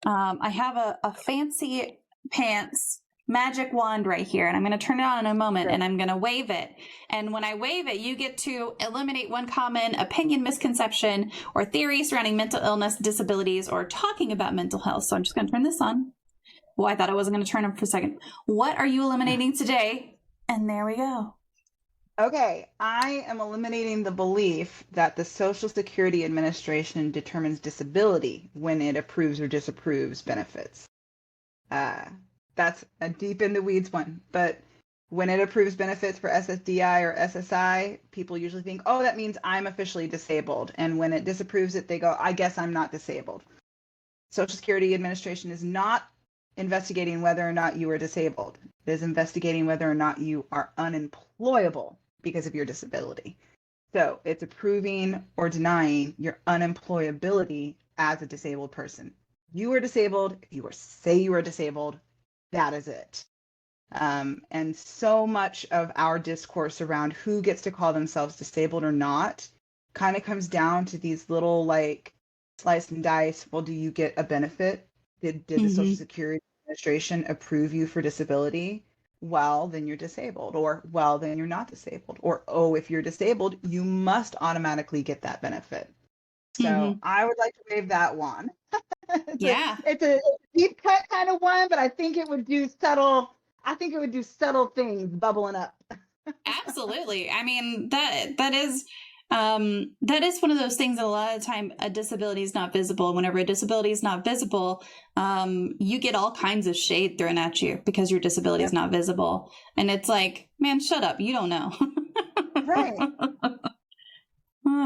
a fancy pants magic wand right here, and I'm going to turn it on in a moment, and I'm going to wave it. And when I wave it, you get to eliminate one common opinion, misconception, or theory surrounding mental illness, disabilities, or talking about mental health. So I'm just going to turn this on. Well, I thought I wasn't going to turn it for a second. What are you eliminating today? And there we go. Okay, I am eliminating the belief that the Social Security Administration determines disability when it approves or disapproves benefits. That's a deep in the weeds one, but when it approves benefits for SSDI or SSI, people usually think, oh, that means I'm officially disabled. And when it disapproves it, they go, I guess I'm not disabled. Social Security Administration is not investigating whether or not you are disabled. It is investigating whether or not you are unemployable because of your disability. So it's approving or denying your unemployability as a disabled person. You are disabled. If you say you are disabled, that is it. And so much of our discourse around who gets to call themselves disabled or not kind of comes down to these little like slice and dice. Well, do you get a benefit? Did the Social Security Administration approve you for disability? Well, then you're disabled. Or, well, then you're not disabled. Or, oh, if you're disabled, you must automatically get that benefit. So I would like to wave that one. It's a deep cut kind of one, but I think it would do subtle things bubbling up. Absolutely. I mean, that is one of those things that a lot of the time a disability is not visible. Whenever a disability is not visible, you get all kinds of shade thrown at you because your disability is not visible. And it's like, man, shut up. You don't know. Right.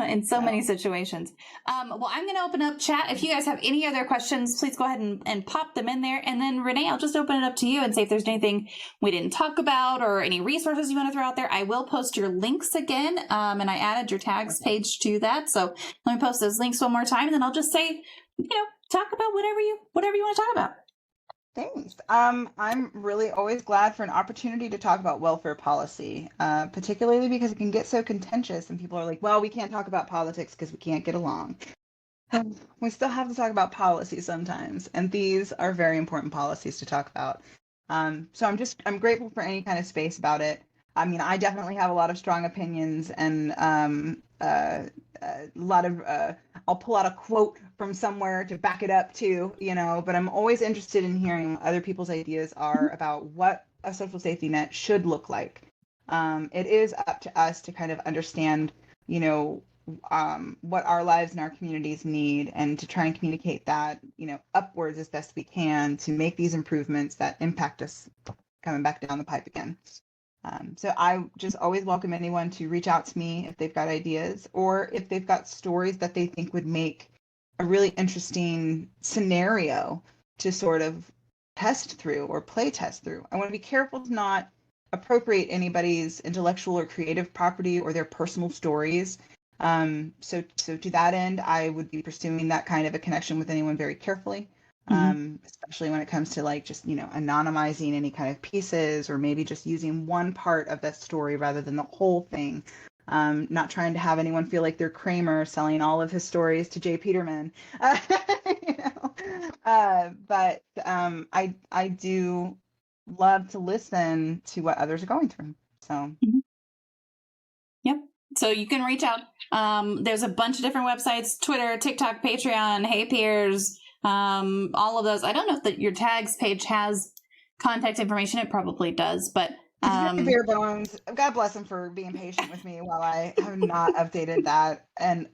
In so many situations. Well, I'm going to open up chat. If you guys have any other questions, please go ahead and pop them in there. And then Renee, I'll just open it up to you and see if there's anything we didn't talk about or any resources you want to throw out there. I will post your links again. And I added your tags page to that. So let me post those links one more time. And then I'll just say, talk about whatever you want to talk about. Thanks. I'm really always glad for an opportunity to talk about welfare policy, particularly because it can get so contentious and people are like, well, we can't talk about politics because we can't get along. We still have to talk about policy sometimes, and these are very important policies to talk about. So I'm grateful for any kind of space about it. I mean, I definitely have a lot of strong opinions and a lot of I'll pull out a quote from somewhere to back it up too, but I'm always interested in hearing what other people's ideas are about what a social safety net should look like. It is up to us to kind of understand, what our lives and our communities need, and to try and communicate that, upwards as best we can to make these improvements that impact us coming back down the pipe again. So I just always welcome anyone to reach out to me if they've got ideas or if they've got stories that they think would make a really interesting scenario to sort of test through or play test through. I want to be careful to not appropriate anybody's intellectual or creative property or their personal stories. So to that end, I would be pursuing that kind of a connection with anyone very carefully. Especially when it comes to like just, anonymizing any kind of pieces or maybe just using one part of that story rather than the whole thing. Not trying to have anyone feel like they're Kramer selling all of his stories to Jay Peterman. But I do love to listen to what others are going through. So. Yep. So you can reach out. There's a bunch of different websites: Twitter, TikTok, Patreon, Hey Peers. All of those. I don't know if your tags page has contact information. It probably does, but it's very bare bones. God bless him for being patient with me while I have not updated that. And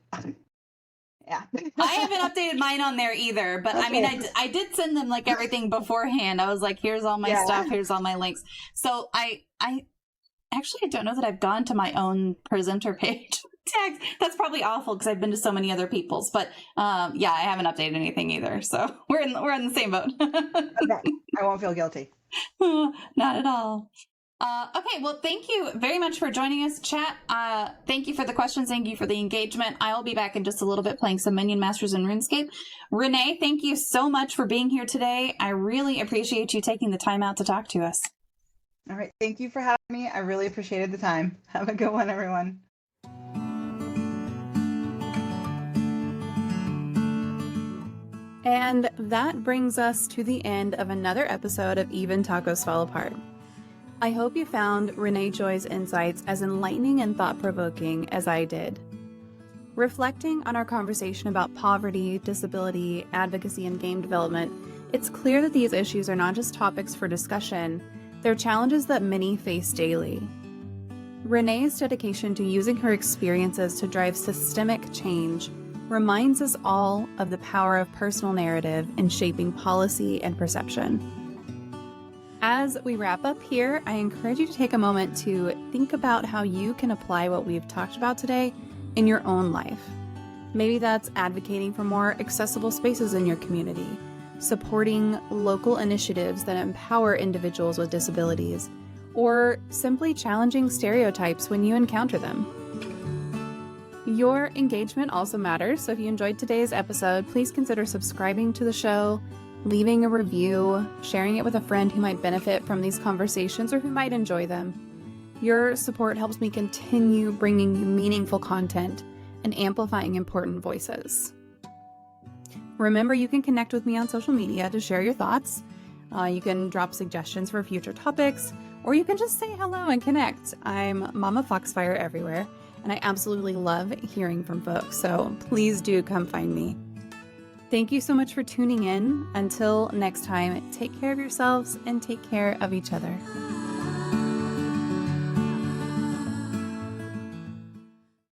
Yeah. I haven't updated mine on there either, but I mean, I did send them like everything beforehand. I was like, here's all my stuff, here's all my links. So I actually don't know that I've gone to my own presenter page. Tags. That's probably awful because I've been to so many other people's, but yeah, I haven't updated anything either. So we're in the same boat. Okay. I won't feel guilty. Not at all. Okay, well, thank you very much for joining us, chat. Thank you for the questions. Thank you for the engagement. I will be back in just a little bit playing some Minion Masters in RuneScape. Rene, thank you so much for being here today. I really appreciate you taking the time out to talk to us. All right. Thank you for having me. I really appreciated the time. Have a good one, everyone. And that brings us to the end of another episode of Even Tacos Fall Apart. I hope you found Rene Joy's insights as enlightening and thought-provoking as I did. Reflecting on our conversation about poverty, disability, advocacy, and game development, it's clear that these issues are not just topics for discussion, they're challenges that many face daily. Rene's dedication to using her experiences to drive systemic change reminds us all of the power of personal narrative in shaping policy and perception. As we wrap up here, I encourage you to take a moment to think about how you can apply what we've talked about today in your own life. Maybe that's advocating for more accessible spaces in your community, supporting local initiatives that empower individuals with disabilities, or simply challenging stereotypes when you encounter them. Your engagement also matters, so if you enjoyed today's episode, please consider subscribing to the show, leaving a review, sharing it with a friend who might benefit from these conversations or who might enjoy them. Your support helps me continue bringing you meaningful content and amplifying important voices. Remember, you can connect with me on social media to share your thoughts. You can drop suggestions for future topics, or you can just say hello and connect. I'm MommaFoxFire everywhere, and I absolutely love hearing from folks, so please do come find me. Thank you so much for tuning in. Until next time, take care of yourselves and take care of each other.